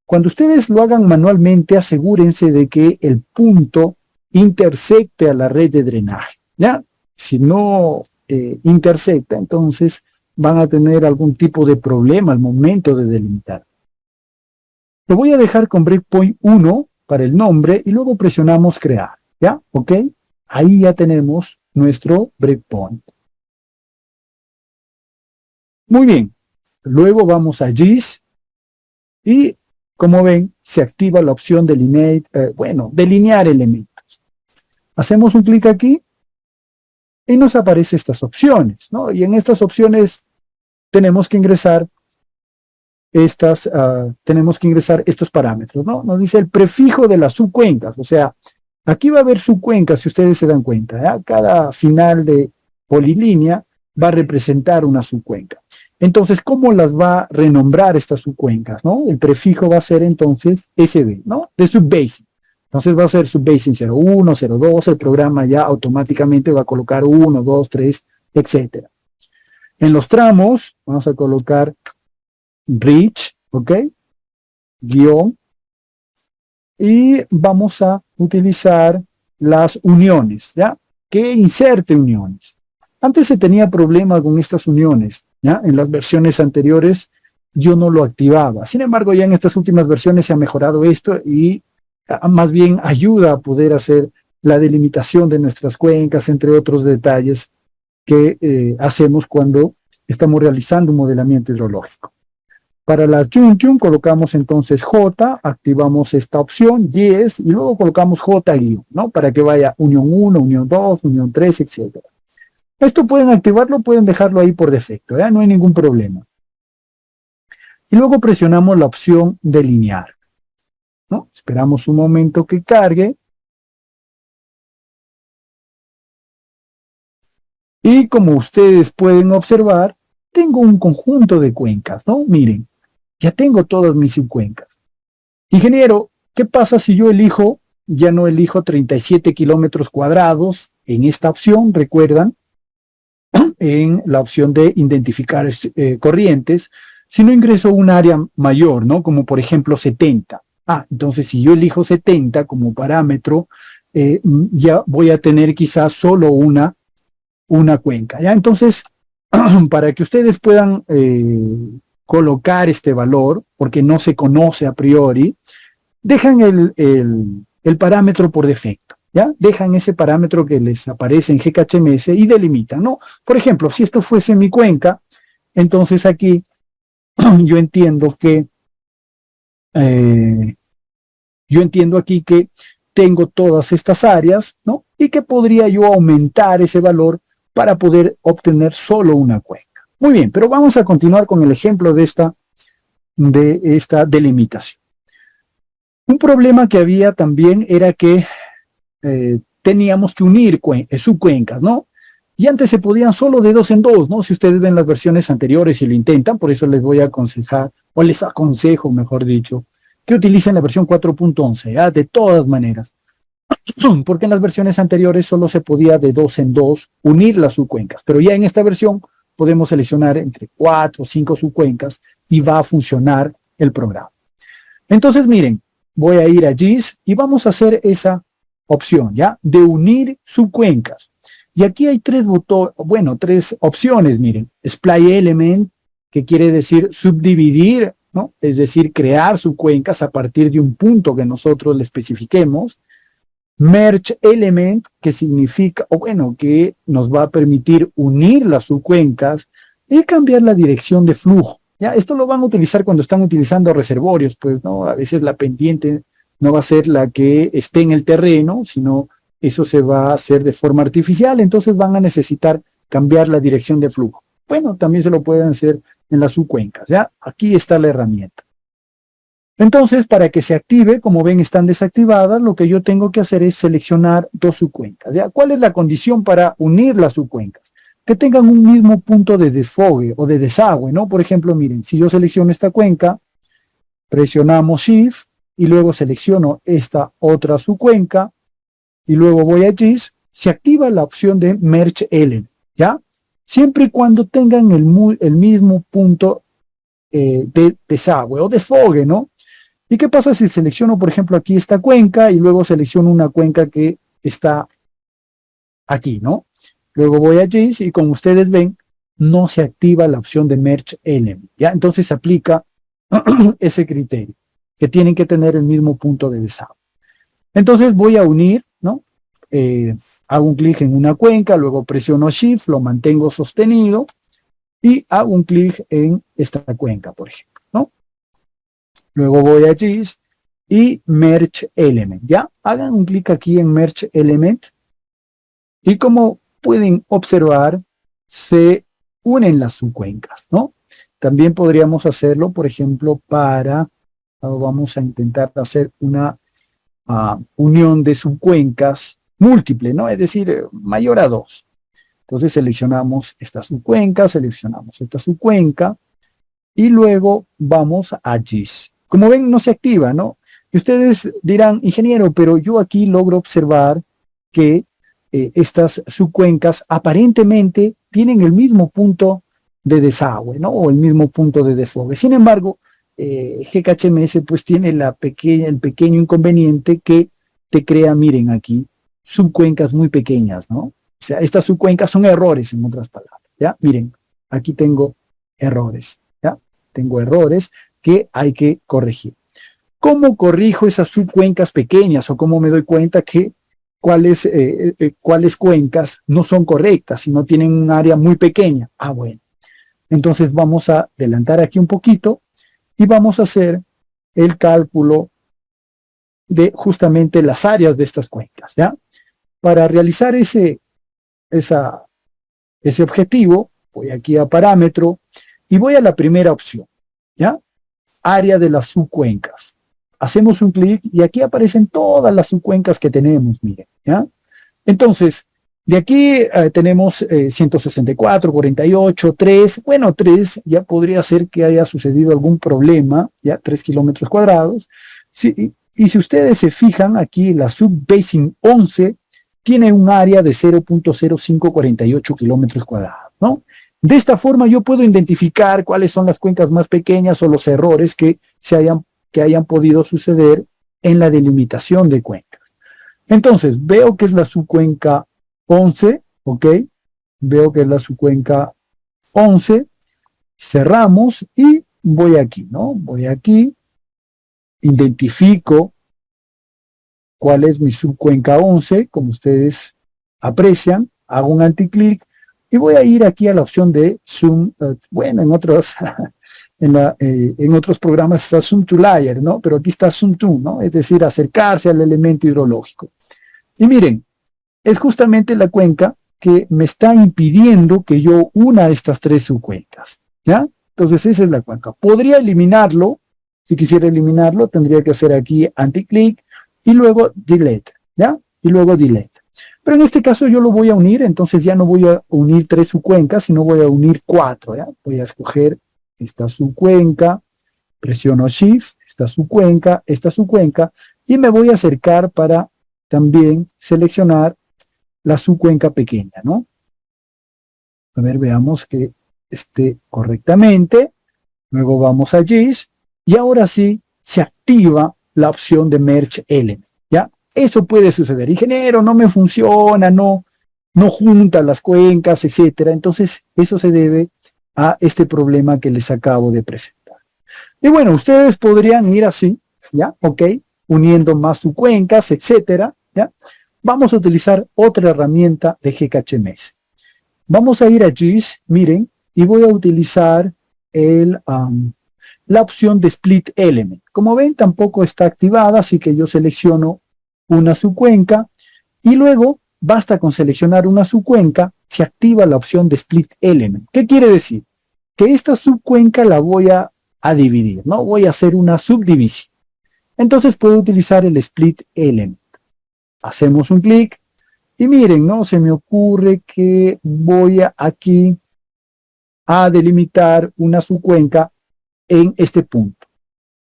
Cuando ustedes lo hagan manualmente, asegúrense de que el punto intersecte a la red de drenaje, ¿ya? Si no intersecta, entonces van a tener algún tipo de problema al momento de delimitar. Lo voy a dejar con breakpoint 1 para el nombre y luego presionamos crear, ¿ya? ¿Ok? Ahí ya tenemos nuestro breakpoint. Muy bien. Luego vamos a GIS y como ven se activa la opción delinear elementos. Hacemos un clic aquí y nos aparecen estas opciones, ¿no? Y en estas opciones tenemos que ingresar estos parámetros, ¿no? Nos dice el prefijo de las subcuencas, o sea, aquí va a haber subcuencas, si ustedes se dan cuenta, ¿ya? Cada final de polilínea va a representar una subcuenca. Entonces, ¿cómo las va a renombrar estas subcuencas, no? El prefijo va a ser entonces SB, ¿no? De subbasing. Entonces va a ser subbasing 01, 02, el programa ya automáticamente va a colocar 1, 2, 3, etc. En los tramos vamos a colocar reach, ¿ok? Guión. Y vamos a utilizar las uniones, ¿ya? Que inserte uniones. Antes se tenía problema con estas uniones, ¿ya? En las versiones anteriores yo no lo activaba. Sin embargo, ya en estas últimas versiones se ha mejorado esto y más bien ayuda a poder hacer la delimitación de nuestras cuencas, entre otros detalles que hacemos cuando estamos realizando un modelamiento hidrológico. Para la junction colocamos entonces J, activamos esta opción, yes, y luego colocamos J guión, ¿no? Para que vaya unión 1, unión 2, unión 3, etc. Esto pueden activarlo, pueden dejarlo ahí por defecto, ¿ya? No hay ningún problema. Y luego presionamos la opción delinear, ¿no? Esperamos un momento que cargue. Y como ustedes pueden observar, tengo un conjunto de cuencas, ¿no? Miren. Ya tengo todas mis subcuencas. Ingeniero, ¿qué pasa si yo ya no elijo 37 kilómetros cuadrados en esta opción, recuerdan, en la opción de identificar corrientes, si no ingreso un área mayor, ¿no? Como por ejemplo 70. Entonces si yo elijo 70 como parámetro, ya voy a tener quizás solo una cuenca, ¿ya? Entonces, para que ustedes puedan colocar este valor, porque no se conoce a priori, dejan el parámetro por defecto, ¿ya? Dejan ese parámetro que les aparece en GKHMS y delimitan, ¿no? Por ejemplo, si esto fuese mi cuenca, entonces aquí yo entiendo aquí que tengo todas estas áreas, ¿no? Y que podría yo aumentar ese valor para poder obtener solo una cuenca. Muy bien, pero vamos a continuar con el ejemplo de esta delimitación. Un problema que había también era que teníamos que unir subcuencas, ¿no? Y antes se podían solo de 2 en 2, ¿no? Si ustedes ven las versiones anteriores y lo intentan, por eso les voy a aconsejar, o les aconsejo, mejor dicho, que utilicen la versión 4.11, ¿ya? De todas maneras. Porque en las versiones anteriores solo se podía de 2 en 2 unir las subcuencas, pero ya en esta versión podemos seleccionar entre 4 o 5 subcuencas y va a funcionar el programa. Entonces, miren, voy a ir a GIS y vamos a hacer esa opción, ¿ya? De unir subcuencas. Y aquí hay tres opciones, miren. Splice Element, que quiere decir subdividir, ¿no? Es decir, crear subcuencas a partir de un punto que nosotros le especifiquemos. Merge Element, que significa, que nos va a permitir unir las subcuencas y cambiar la dirección de flujo. ¿Ya? Esto lo van a utilizar cuando están utilizando reservorios, pues, ¿no? A veces la pendiente no va a ser la que esté en el terreno, sino eso se va a hacer de forma artificial, entonces van a necesitar cambiar la dirección de flujo. Bueno, también se lo pueden hacer en las subcuencas, ¿ya? Aquí está la herramienta. Entonces, para que se active, como ven, están desactivadas, lo que yo tengo que hacer es seleccionar dos subcuencas, ¿ya? ¿Cuál es la condición para unir las subcuencas? Que tengan un mismo punto de desfogue o de desagüe, ¿no? Por ejemplo, miren, si yo selecciono esta cuenca, presionamos Shift y luego selecciono esta otra subcuenca y luego voy a GIS, se activa la opción de Merge Element, ¿ya? Siempre y cuando tengan el mismo punto de desagüe o desfogue, ¿no? ¿Y qué pasa si selecciono, por ejemplo, aquí esta cuenca y luego selecciono una cuenca que está aquí, ¿no? Luego voy a GIS y como ustedes ven, no se activa la opción de Merge Element, ¿ya? Entonces se aplica ese criterio, que tienen que tener el mismo punto de desagüe. Entonces voy a unir, ¿no? Hago un clic en una cuenca, luego presiono Shift, lo mantengo sostenido y hago un clic en esta cuenca, por ejemplo, ¿no? Luego voy a GIS y Merge Element, ¿ya? Hagan un clic aquí en Merge Element y como pueden observar, se unen las subcuencas, ¿no? También podríamos hacerlo, por ejemplo, vamos a intentar hacer una unión de subcuencas múltiple, ¿no? Es decir, mayor a 2. Entonces seleccionamos esta subcuenca, seleccionamos esta subcuenca y luego vamos a GIS. Como ven, no se activa, ¿no? Y ustedes dirán, ingeniero, pero yo aquí logro observar que estas subcuencas aparentemente tienen el mismo punto de desagüe, ¿no? O el mismo punto de desfogue. Sin embargo, GKHMS pues tiene el pequeño inconveniente que te crea, miren aquí, subcuencas muy pequeñas, ¿no? O sea, estas subcuencas son errores, en otras palabras, ¿ya? Miren, aquí tengo errores, ¿ya? Tengo errores que hay que corregir. ¿Cómo corrijo esas subcuencas pequeñas o cómo me doy cuenta que cuáles cuencas no son correctas, sino tienen un área muy pequeña? Bueno. Entonces vamos a adelantar aquí un poquito y vamos a hacer el cálculo de justamente las áreas de estas cuencas, ¿ya? Para realizar ese objetivo, voy aquí a parámetro y voy a la primera opción, ¿ya? Área de las subcuencas. Hacemos un clic y aquí aparecen todas las subcuencas que tenemos, miren, ¿ya? Entonces, de aquí tenemos 164, 48, 3. Bueno, 3 ya podría ser que haya sucedido algún problema, ya 3 kilómetros cuadrados. Sí, y si ustedes se fijan aquí, la subbasin 11 tiene un área de 0.0548 kilómetros cuadrados, ¿no? De esta forma yo puedo identificar cuáles son las cuencas más pequeñas o los errores que hayan podido suceder en la delimitación de cuencas. Entonces, veo que es la subcuenca 11, ¿ok? Veo que es la subcuenca 11, cerramos y voy aquí, ¿no? Voy aquí, identifico cuál es mi subcuenca 11, como ustedes aprecian, hago un anticlic y voy a ir aquí a la opción de Zoom. Bueno, en otros, en otros programas está Zoom to Layer, ¿no? Pero aquí está Zoom to, ¿no? Es decir, acercarse al elemento hidrológico. Y miren, es justamente la cuenca que me está impidiendo que yo una estas tres subcuencas, ¿ya? Entonces esa es la cuenca. Podría eliminarlo, si quisiera eliminarlo, tendría que hacer aquí anticlic y luego delete, ¿ya? Y luego delete. Pero en este caso yo lo voy a unir, entonces ya no voy a unir tres subcuencas, sino voy a unir cuatro, ¿ya? Voy a escoger esta subcuenca, presiono Shift, esta subcuenca, y me voy a acercar para también seleccionar la subcuenca pequeña, ¿no? A ver, veamos que esté correctamente. Luego vamos a GIS y ahora sí se activa la opción de Merge Element, ¿ya? Eso puede suceder. Ingeniero, no me funciona, no junta las cuencas, etcétera. Entonces, eso se debe a este problema que les acabo de presentar. Y bueno, ustedes podrían ir así, ¿ya? Ok, uniendo más subcuencas, etcétera, ¿ya? Vamos a utilizar otra herramienta de GKHMS. Vamos a ir a GIS, miren, y voy a utilizar la opción de Split Element. Como ven, tampoco está activada, así que yo selecciono una subcuenca y luego basta con seleccionar una subcuenca, se activa la opción de Split Element. ¿Qué quiere decir? Que esta subcuenca la voy a dividir, ¿no? Voy a hacer una subdivisión. Entonces puedo utilizar el Split Element. Hacemos un clic y miren, ¿no? Se me ocurre que voy aquí a delimitar una subcuenca en este punto.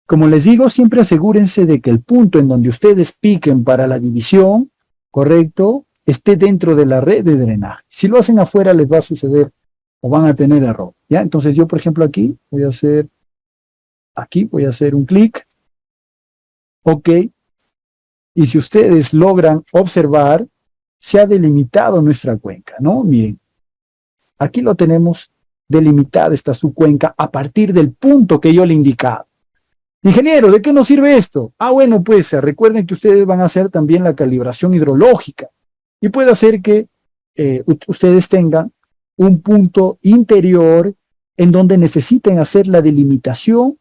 Como les digo, siempre asegúrense de que el punto en donde ustedes piquen para la división, correcto, esté dentro de la red de drenaje. Si lo hacen afuera les va a suceder o van a tener error, ¿ya? Entonces yo, por ejemplo, aquí voy a hacer un clic, ok, y si ustedes logran observar, se ha delimitado nuestra cuenca, ¿no? Miren, aquí lo tenemos delimitada esta subcuenca a partir del punto que yo le he indicado. Ingeniero, ¿de qué nos sirve esto? Bueno, pues recuerden que ustedes van a hacer también la calibración hidrológica y puede hacer que ustedes tengan un punto interior en donde necesiten hacer la delimitación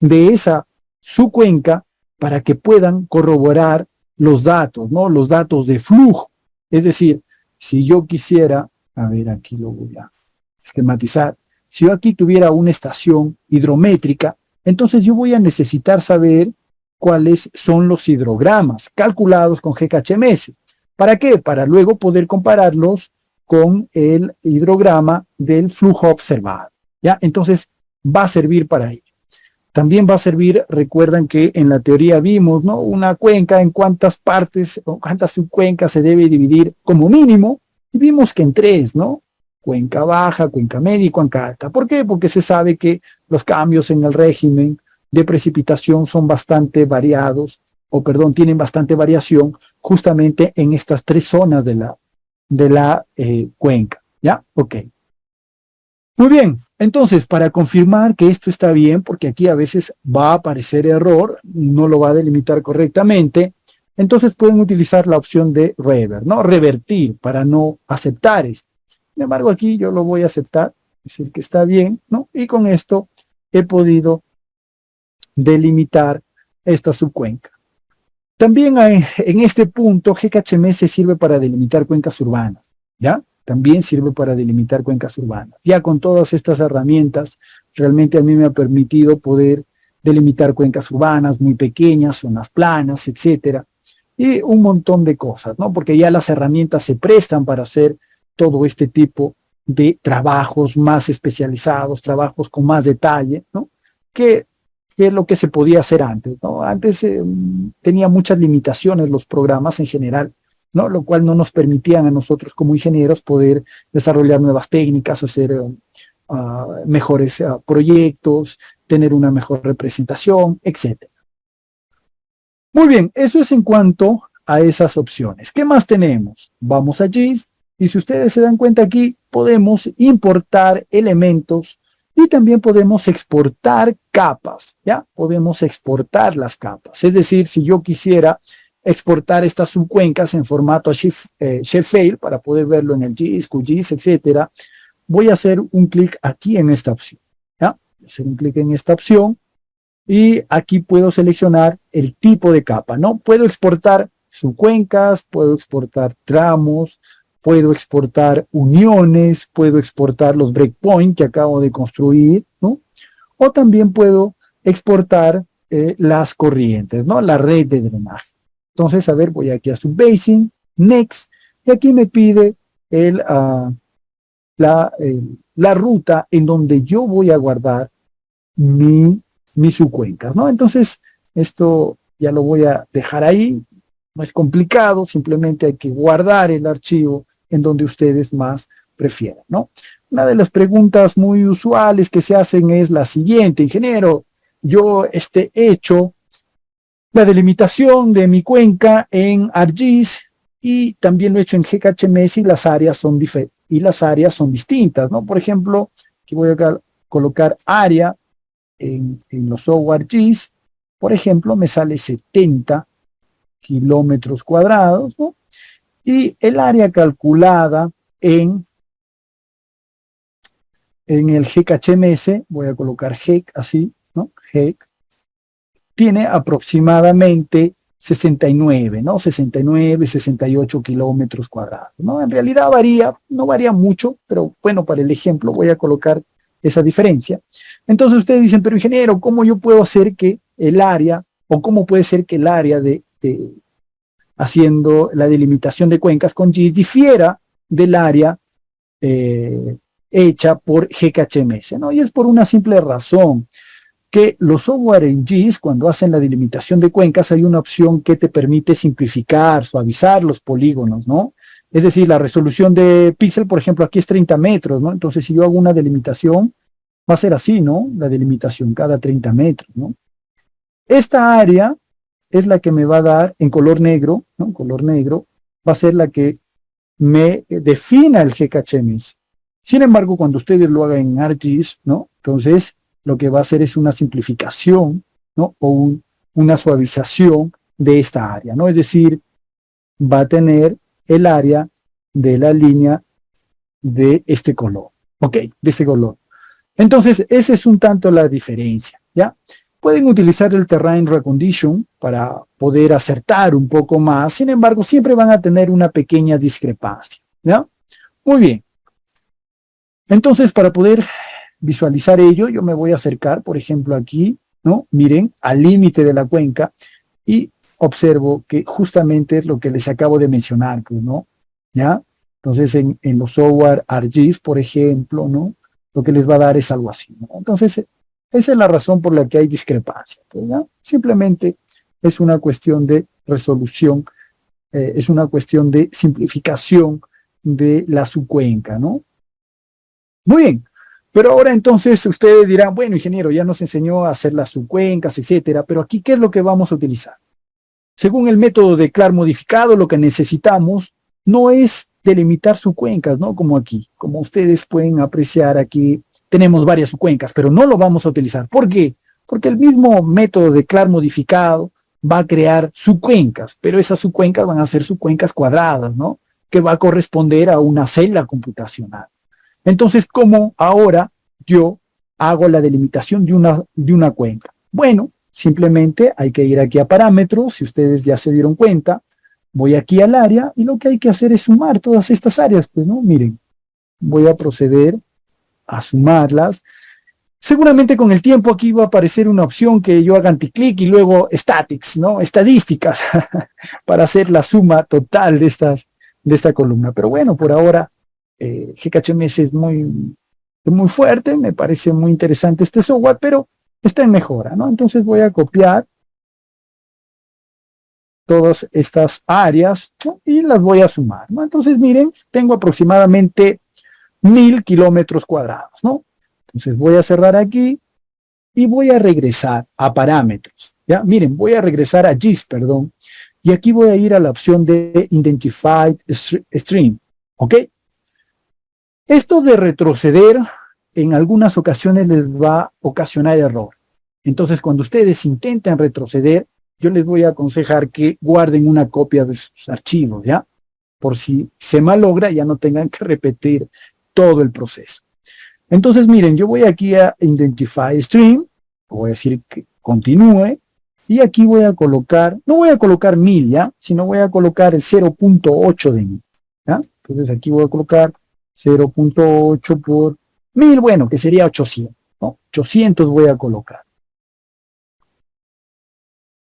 de esa subcuenca para que puedan corroborar los datos, ¿no? Los datos de flujo. Es decir, si yo quisiera, a ver, aquí lo voy a esquematizar, si yo aquí tuviera una estación hidrométrica, entonces yo voy a necesitar saber cuáles son los hidrogramas calculados con GKHMS. ¿Para qué? Para luego poder compararlos con el hidrograma del flujo observado, ¿ya? Entonces va a servir para ello. También va a servir, recuerdan que en la teoría vimos, ¿no? Una cuenca en cuántas partes o cuántas subcuencas se debe dividir como mínimo, y vimos que en tres, ¿no? Cuenca baja, cuenca media y cuenca alta. ¿Por qué? Porque se sabe que los cambios en el régimen de precipitación son bastante variados, tienen bastante variación justamente en estas tres zonas de la cuenca, ¿ya? Ok. Muy bien, entonces para confirmar que esto está bien, porque aquí a veces va a aparecer error, no lo va a delimitar correctamente, entonces pueden utilizar la opción de revert, ¿no? Revertir para no aceptar esto. Sin embargo, aquí yo lo voy a aceptar, es decir, que está bien, ¿no? Y con esto he podido delimitar esta subcuenca. También en este punto, GKHMS sirve para delimitar cuencas urbanas, ¿ya? También sirve para delimitar cuencas urbanas. Ya con todas estas herramientas, realmente a mí me ha permitido poder delimitar cuencas urbanas muy pequeñas, zonas planas, etcétera, y un montón de cosas, ¿no? Porque ya las herramientas se prestan para hacer todo este tipo de trabajos más especializados, trabajos con más detalle, ¿no? Que es lo que se podía hacer antes, ¿no? Antes tenía muchas limitaciones los programas en general ¿no? Lo cual no nos permitían a nosotros como ingenieros poder desarrollar nuevas técnicas, hacer mejores proyectos, tener una mejor representación, etcétera. Muy bien, eso es en cuanto a esas opciones. ¿Qué más tenemos? Vamos a GIS y si ustedes se dan cuenta aquí, podemos importar elementos y también podemos exportar capas, ¿ya? Podemos exportar las capas. Es decir, si yo quisiera exportar estas subcuencas en formato shapefile para poder verlo en el GIS, QGIS, etcétera, voy a hacer un clic aquí en esta opción, ¿ya? Voy a hacer un clic en esta opción y aquí puedo seleccionar el tipo de capa, ¿no? Puedo exportar subcuencas, puedo exportar tramos, puedo exportar uniones, puedo exportar los breakpoints que acabo de construir, ¿no? O también puedo exportar las corrientes, ¿no? La red de drenaje. Entonces, a ver, voy aquí a Subbasing, Next, y aquí me pide la ruta en donde yo voy a guardar mis subcuencas, ¿no? Entonces, esto ya lo voy a dejar ahí, no es complicado, simplemente hay que guardar el archivo en donde ustedes más prefieran, ¿no? Una de las preguntas muy usuales que se hacen es la siguiente: ingeniero, yo he hecho la delimitación de mi cuenca en ArcGIS y también lo he hecho en GKHMS y las áreas son distintas, ¿no? Por ejemplo, aquí voy a colocar área en los software GIS, por ejemplo, me sale 70 kilómetros cuadrados, ¿no? Y el área calculada en el GKHMS, voy a colocar GEC así, ¿no? GEC, tiene aproximadamente 69, ¿no? 69, 68 kilómetros cuadrados, ¿no? En realidad no varía mucho, pero bueno, para el ejemplo voy a colocar esa diferencia. Entonces ustedes dicen, pero ingeniero, ¿cómo yo puedo hacer que el área, o cómo puede ser que el área haciendo la delimitación de cuencas con GIS difiera del área hecha por GKHMS, ¿no? Y es por una simple razón, que los software en GIS, cuando hacen la delimitación de cuencas, hay una opción que te permite simplificar, suavizar los polígonos, ¿no? Es decir, la resolución de píxel, por ejemplo, aquí es 30 metros, ¿no? Entonces, si yo hago una delimitación, va a ser así, ¿no? La delimitación cada 30 metros, ¿no? Esta área es la que me va a dar en color negro, ¿no? En color negro, va a ser la que me defina el GKHMS. Sin embargo, cuando ustedes lo hagan en ArcGIS, ¿no? Entonces, lo que va a hacer es una simplificación, ¿no? O una suavización de esta área, ¿no? Es decir, va a tener el área de la línea de este color, ¿ok? De este color. Entonces, esa es un tanto la diferencia, ¿ya? Pueden utilizar el Terrain Recondition para poder acertar un poco más, sin embargo, siempre van a tener una pequeña discrepancia, ¿ya? Muy bien. Entonces, para poder visualizar ello, yo me voy a acercar, por ejemplo, aquí, ¿no? Miren, al límite de la cuenca y observo que justamente es lo que les acabo de mencionar, pues, ¿no? ¿Ya? Entonces, en los software ArcGIS, por ejemplo, ¿no? Lo que les va a dar es algo así, ¿no? Entonces, esa es la razón por la que hay discrepancia, pues, ¿ya? Simplemente es una cuestión de resolución, es una cuestión de simplificación de la subcuenca, ¿no? Muy bien. Pero ahora entonces ustedes dirán, bueno, ingeniero, ya nos enseñó a hacer las subcuencas, etcétera, pero aquí, ¿qué es lo que vamos a utilizar? Según el método de CLAR modificado, lo que necesitamos no es delimitar subcuencas, ¿no? Como aquí, como ustedes pueden apreciar aquí, tenemos varias subcuencas, pero no lo vamos a utilizar. ¿Por qué? Porque el mismo método de CLAR modificado va a crear subcuencas, pero esas subcuencas van a ser subcuencas cuadradas, ¿no? Que va a corresponder a una celda computacional. Entonces, ¿cómo ahora yo hago la delimitación de una cuenca? Bueno, simplemente hay que ir aquí a parámetros, si ustedes ya se dieron cuenta, voy aquí al área y lo que hay que hacer es sumar todas estas áreas, pues, ¿no? Miren, voy a proceder a sumarlas. Seguramente con el tiempo aquí va a aparecer una opción que yo haga anticlic y luego statics, ¿no? Estadísticas, para hacer la suma total de esta columna. Pero bueno, por ahora GKHMS es muy fuerte, me parece muy interesante este software, pero está en mejora, ¿no? Entonces voy a copiar todas estas áreas, ¿no? Y las voy a sumar, ¿no? Entonces, miren, tengo aproximadamente 1000 kilómetros cuadrados, ¿no? Entonces voy a cerrar aquí y voy a regresar a parámetros, ¿ya? Miren, voy a regresar a GIS, perdón, y aquí voy a ir a la opción de Identified Stream, ¿ok? Esto de retroceder en algunas ocasiones les va a ocasionar error. Entonces, cuando ustedes intenten retroceder, yo les voy a aconsejar que guarden una copia de sus archivos, ¿ya? Por si se malogra, ya no tengan que repetir todo el proceso. Entonces, miren, yo voy aquí a Identify Stream, voy a decir que continúe, y aquí voy a colocar, no voy a colocar 1000, ¿ya? Sino voy a colocar el 0.8 de 1000, ¿ya? Entonces aquí voy a colocar 0.8 por 1000, bueno, que sería 800, ¿no? 800 voy a colocar.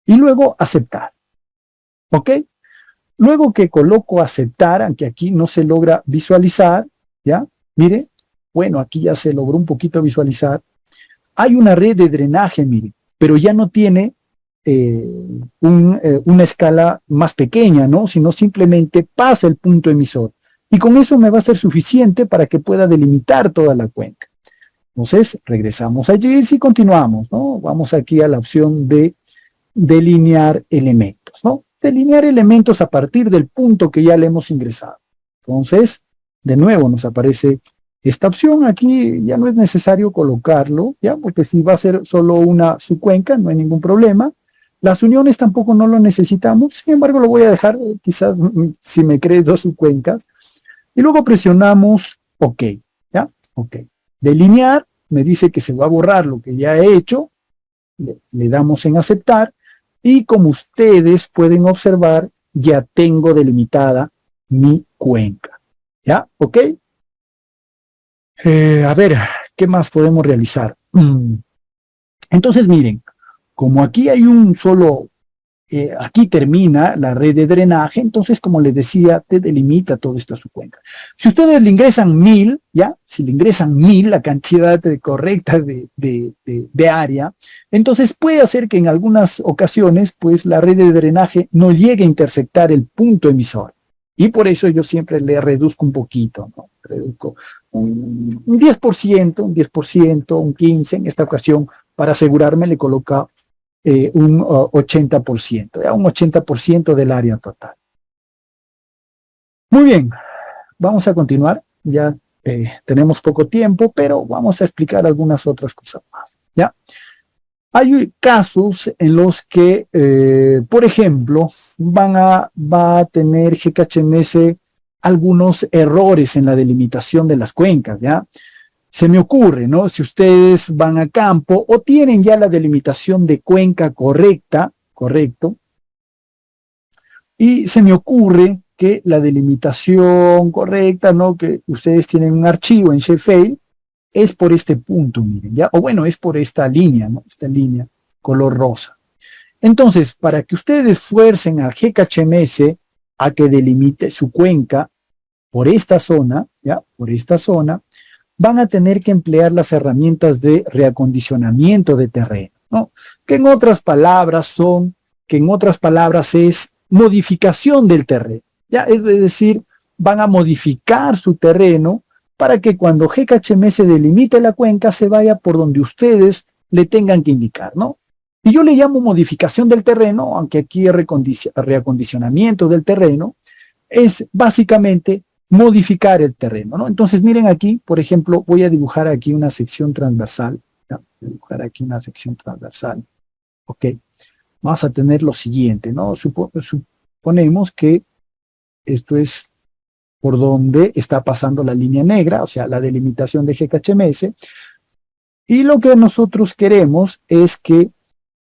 Y luego aceptar, ¿ok? Luego que coloco aceptar, aunque aquí no se logra visualizar, ¿ya? Mire, bueno, aquí ya se logró un poquito visualizar. Hay una red de drenaje, mire, pero ya no tiene una escala más pequeña, ¿no? Sino simplemente pasa el punto emisor. Y con eso me va a ser suficiente para que pueda delimitar toda la cuenca. Entonces, regresamos allí y continuamos, ¿no? Vamos aquí a la opción de delinear elementos, ¿no? Delinear elementos a partir del punto que ya le hemos ingresado. Entonces, de nuevo nos aparece esta opción. Aquí ya no es necesario colocarlo, ¿ya? Porque si va a ser solo una subcuenca, no hay ningún problema. Las uniones tampoco no lo necesitamos, sin embargo lo voy a dejar, quizás si me cree dos subcuencas. Y luego presionamos OK, ¿ya? OK. Delinear, me dice que se va a borrar lo que ya he hecho, le damos en aceptar, y como ustedes pueden observar, ya tengo delimitada mi cuenca, ¿ya? ¿Ok? A ver, ¿qué más podemos realizar? Entonces, miren, como aquí hay un solo, aquí termina la red de drenaje, entonces, como les decía, te delimita toda esta su cuenca. Si ustedes le ingresan 1000, ¿ya? Si le ingresan 1000, la cantidad correcta de área, entonces puede hacer que en algunas ocasiones, pues, la red de drenaje no llegue a intersectar el punto emisor. Y por eso yo siempre le reduzco un poquito, ¿no? Reduzco un 10%, un 10%, un 15%, en esta ocasión, para asegurarme, le coloca un 80%, ¿ya? Un 80% del área total. Muy bien, vamos a continuar. Ya tenemos poco tiempo, pero vamos a explicar algunas otras cosas más, ¿ya? Hay casos en los que, por ejemplo, va a tener GKHMS algunos errores en la delimitación de las cuencas, ¿ya? Se me ocurre, ¿no? Si ustedes van a campo o tienen ya la delimitación de cuenca correcto, y se me ocurre que la delimitación correcta, ¿no? Que ustedes tienen un archivo en Shapefile, es por este punto, miren, ¿ya? O bueno, es por esta línea, ¿no? Esta línea color rosa. Entonces, para que ustedes fuercen al GKHMS a que delimite su cuenca por esta zona, ¿ya? Por esta zona, van a tener que emplear las herramientas de reacondicionamiento de terreno, ¿no? Que en otras palabras es modificación del terreno, ¿ya? Es decir, van a modificar su terreno para que cuando GKHMS delimite la cuenca se vaya por donde ustedes le tengan que indicar, ¿no? Y yo le llamo modificación del terreno, aunque aquí es reacondicionamiento del terreno, es básicamente modificar el terreno, ¿no? Entonces, miren aquí, por ejemplo, voy a dibujar aquí una sección transversal, ¿ya? Voy a dibujar aquí una sección transversal, ok. Vamos a tener lo siguiente, ¿no? Suponemos que esto es por donde está pasando la línea negra, o sea, la delimitación de GKHMS, y lo que nosotros queremos es que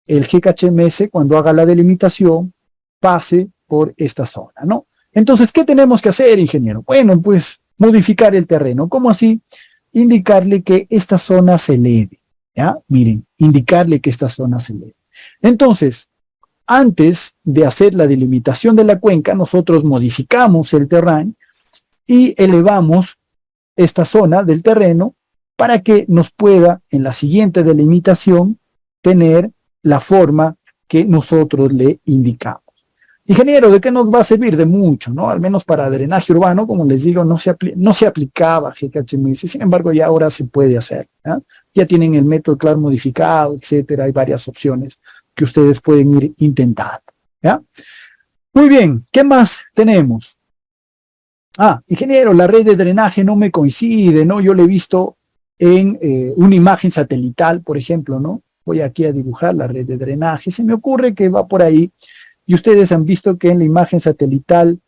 el GKHMS, cuando haga la delimitación, pase por esta zona, ¿no? Entonces, ¿qué tenemos que hacer, ingeniero? Bueno, pues modificar el terreno. ¿Cómo así? Indicarle que esta zona se eleve, ¿ya? Miren, indicarle que esta zona se eleve. Entonces, antes de hacer la delimitación de la cuenca, nosotros modificamos el terreno y elevamos esta zona del terreno para que nos pueda, en la siguiente delimitación, tener la forma que nosotros le indicamos. Ingeniero, ¿de qué nos va a servir? De mucho, ¿no? Al menos para drenaje urbano, como les digo, no se aplicaba GKHMS, sin embargo ya ahora se puede hacer, ¿ya? Ya tienen el método CLAR modificado, etcétera, hay varias opciones que ustedes pueden ir intentando, ¿ya? Muy bien, ¿qué más tenemos? Ingeniero, la red de drenaje no me coincide, ¿no? Yo lo he visto en una imagen satelital, por ejemplo, ¿no? Voy aquí a dibujar la red de drenaje, se me ocurre que va por ahí, y ustedes han visto que en la imagen satelital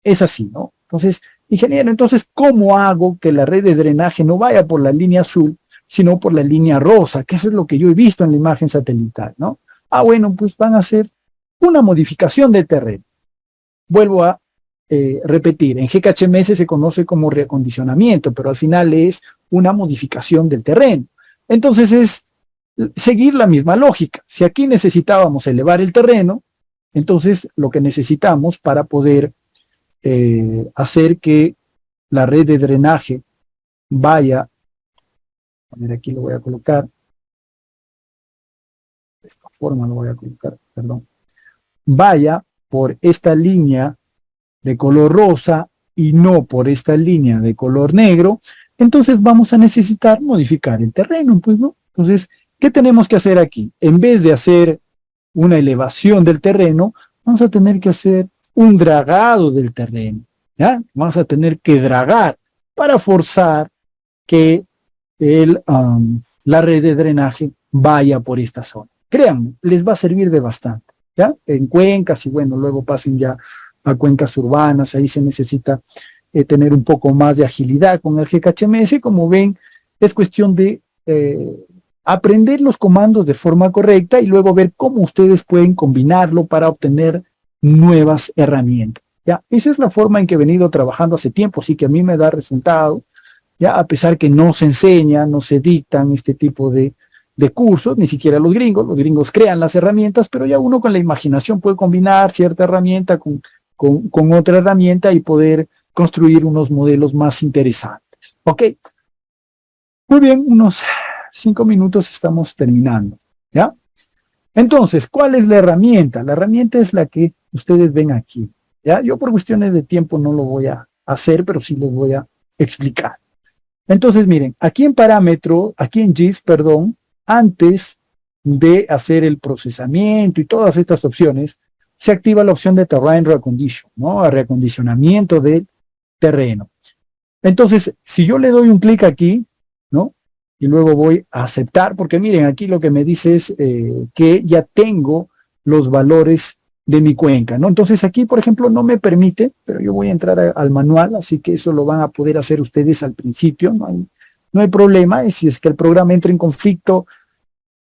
es así, ¿no? Entonces, ingeniero, entonces, ¿cómo hago que la red de drenaje no vaya por la línea azul, sino por la línea rosa? Que eso es lo que yo he visto en la imagen satelital, ¿no? Bueno, pues van a hacer una modificación de terreno. Vuelvo a repetir, en GKHMS se conoce como reacondicionamiento, pero al final es una modificación del terreno. Entonces es seguir la misma lógica. Si aquí necesitábamos elevar el terreno, entonces lo que necesitamos para poder hacer que la red de drenaje vaya, a ver, aquí lo voy a colocar, de esta forma lo voy a colocar, perdón, vaya por esta línea de color rosa y no por esta línea de color negro, entonces vamos a necesitar modificar el terreno, pues, ¿no? Entonces, ¿qué tenemos que hacer aquí? En vez de hacer una elevación del terreno, vamos a tener que hacer un dragado del terreno, ¿ya? Vamos a tener que dragar para forzar que la red de drenaje vaya por esta zona. Créanme, les va a servir de bastante, ¿ya? En cuencas y bueno, luego pasen ya a cuencas urbanas, ahí se necesita tener un poco más de agilidad con el GKHMS. Como ven, es cuestión de aprender los comandos de forma correcta y luego ver cómo ustedes pueden combinarlo para obtener nuevas herramientas. ¿Ya? Esa es la forma en que he venido trabajando hace tiempo, así que a mí me da resultado, ya, a pesar que no se enseña, no se dictan este tipo de cursos, ni siquiera los gringos crean las herramientas, pero ya uno con la imaginación puede combinar cierta herramienta con otra herramienta y poder construir unos modelos más interesantes. ¿Ok? Muy bien, unos 5 minutos estamos terminando, ¿ya? Entonces, ¿cuál es la herramienta? La herramienta es la que ustedes ven aquí, ¿ya? Yo por cuestiones de tiempo no lo voy a hacer, pero sí les voy a explicar. Entonces, miren, aquí en parámetro, aquí en GIS, perdón, antes de hacer el procesamiento y todas estas opciones, se activa la opción de Terrain Recondition, ¿no? Reacondicionamiento del terreno. Entonces, si yo le doy un clic aquí, ¿no? Y luego voy a aceptar, porque miren, aquí lo que me dice es que ya tengo los valores de mi cuenca, ¿no? Entonces aquí, por ejemplo, no me permite, pero yo voy a entrar al manual, así que eso lo van a poder hacer ustedes al principio, no hay problema, y si es que el programa entra en conflicto,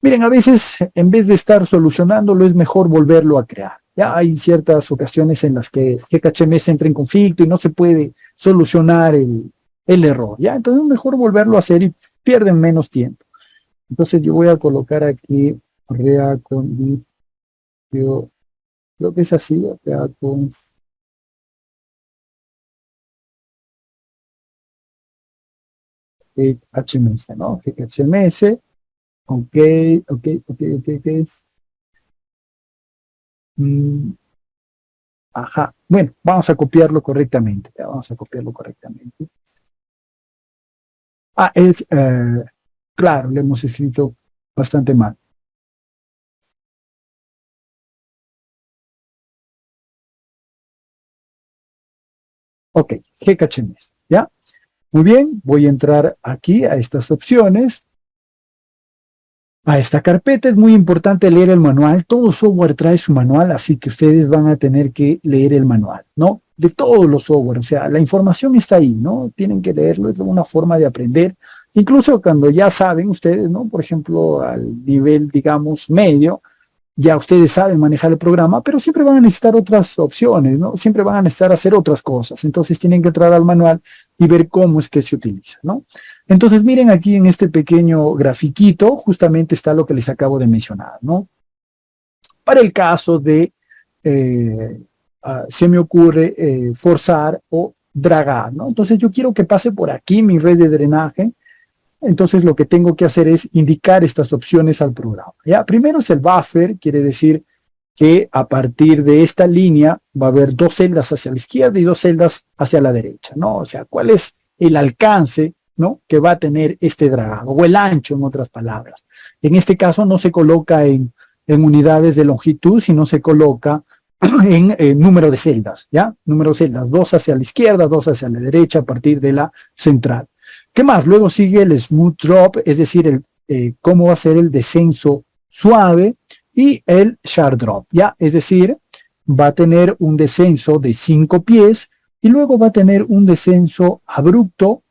miren, a veces en vez de estar solucionándolo es mejor volverlo a crear. Ya hay ciertas ocasiones en las que GKHMS entra en conflicto y no se puede solucionar el error, ¿ya? Entonces es mejor volverlo a hacer y pierden menos tiempo. Entonces yo voy a colocar aquí reacondicio, creo que es así, HMS, ¿no? HMS, ok. Ajá, bueno, vamos a copiarlo correctamente, ya vamos a copiarlo correctamente. Claro, le hemos escrito bastante mal. Ok, GKHMS, ¿ya? Muy bien, voy a entrar aquí a estas opciones. A esta carpeta es muy importante leer el manual. Todo software trae su manual, así que ustedes van a tener que leer el manual, ¿no? De todos los software, o sea, la información está ahí, ¿no? Tienen que leerlo, es una forma de aprender. Incluso cuando ya saben ustedes, ¿no? Por ejemplo, al nivel, digamos, medio, ya ustedes saben manejar el programa, pero siempre van a necesitar otras opciones, ¿no? Siempre van a necesitar hacer otras cosas. Entonces tienen que entrar al manual y ver cómo es que se utiliza, ¿no? Entonces miren aquí en este pequeño grafiquito, justamente está lo que les acabo de mencionar, ¿no? Para el caso de, se me ocurre forzar o dragar, ¿no? Entonces yo quiero que pase por aquí mi red de drenaje. Entonces lo que tengo que hacer es indicar estas opciones al programa. ¿Ya? Primero es el buffer, quiere decir que a partir de esta línea va a haber 2 celdas hacia la izquierda y 2 celdas hacia la derecha, ¿no? O sea, ¿cuál es el alcance, ¿no?, que va a tener este dragado, o el ancho, en otras palabras? En este caso no se coloca en unidades de longitud, sino se coloca en número de celdas, ¿ya? Número de celdas, 2 hacia la izquierda, 2 hacia la derecha, a partir de la central. ¿Qué más? Luego sigue el smooth drop, es decir, cómo va a ser el descenso suave, y el sharp drop, ¿ya? Es decir, va a tener un descenso de 5 pies y luego va a tener un descenso abrupto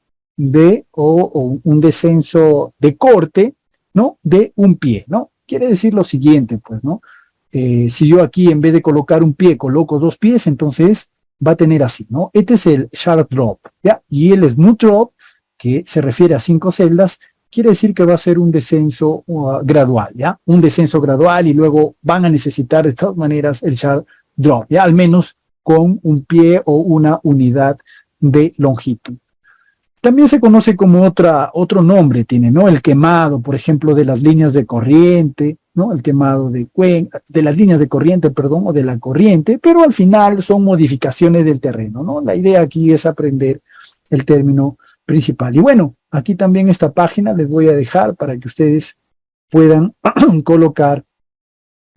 o un descenso de corte, ¿no?, de 1 pie, ¿no? Quiere decir lo siguiente, pues, ¿no? Si yo aquí en vez de colocar 1 pie coloco 2 pies, entonces va a tener así, ¿no? Este es el sharp drop, ¿ya? Y el smooth drop, que se refiere a 5 celdas, quiere decir que va a ser un descenso gradual, ¿ya? Un descenso gradual, y luego van a necesitar de todas maneras el sharp drop, ¿ya? Al menos con 1 pie o una unidad de longitud. También se conoce como otro nombre tiene, ¿no? El quemado, por ejemplo, de las líneas de corriente, ¿no? El quemado de las líneas de corriente, perdón, o de la corriente, pero al final son modificaciones del terreno, ¿no? La idea aquí es aprender el término principal. Y bueno, aquí también esta página les voy a dejar para que ustedes puedan colocar,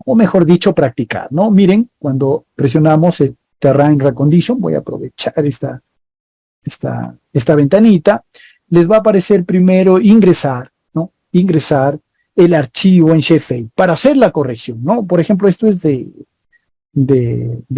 o mejor dicho, practicar, ¿no? Miren, cuando presionamos el Terrain Recondition, voy a aprovechar esta ventanita, les va a aparecer primero ingresar, ¿no? Ingresar el archivo en Shapefile para hacer la corrección, ¿no? Por ejemplo, esto es de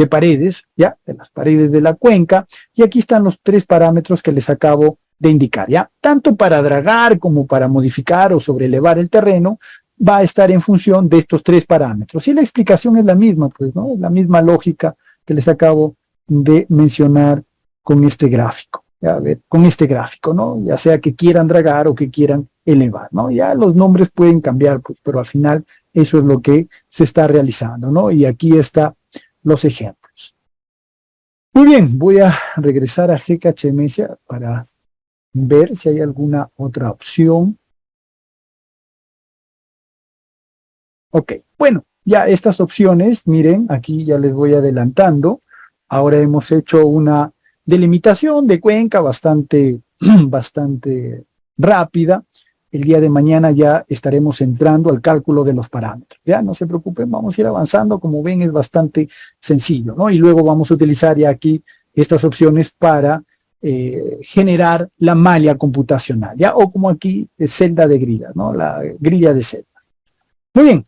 paredes, ¿ya? De las paredes de la cuenca, y aquí están los 3 parámetros que les acabo de indicar, ¿ya? Tanto para dragar como para modificar o sobrelevar el terreno, va a estar en función de estos 3 parámetros. Y la explicación es la misma, pues, ¿no? La misma lógica que les acabo de mencionar con este gráfico, ¿ya? A ver, con este gráfico, ¿no? Ya sea que quieran dragar o que quieran elevar, ¿no? Ya los nombres pueden cambiar, pues, pero al final eso es lo que se está realizando, ¿no? Y aquí están los ejemplos. Muy bien, voy a regresar a GKHMS para ver si hay alguna otra opción. Ok, bueno, ya estas opciones, miren, aquí ya les voy adelantando. Ahora hemos hecho una delimitación de cuenca bastante rápida. El día de mañana ya estaremos entrando al cálculo de los parámetros. Ya no se preocupen, vamos a ir avanzando. Como ven, es bastante sencillo, ¿no? Y luego vamos a utilizar ya aquí estas opciones para generar la malla computacional, ¿ya? O como aquí, celda de grilla, ¿no? La grilla de celda. Muy bien.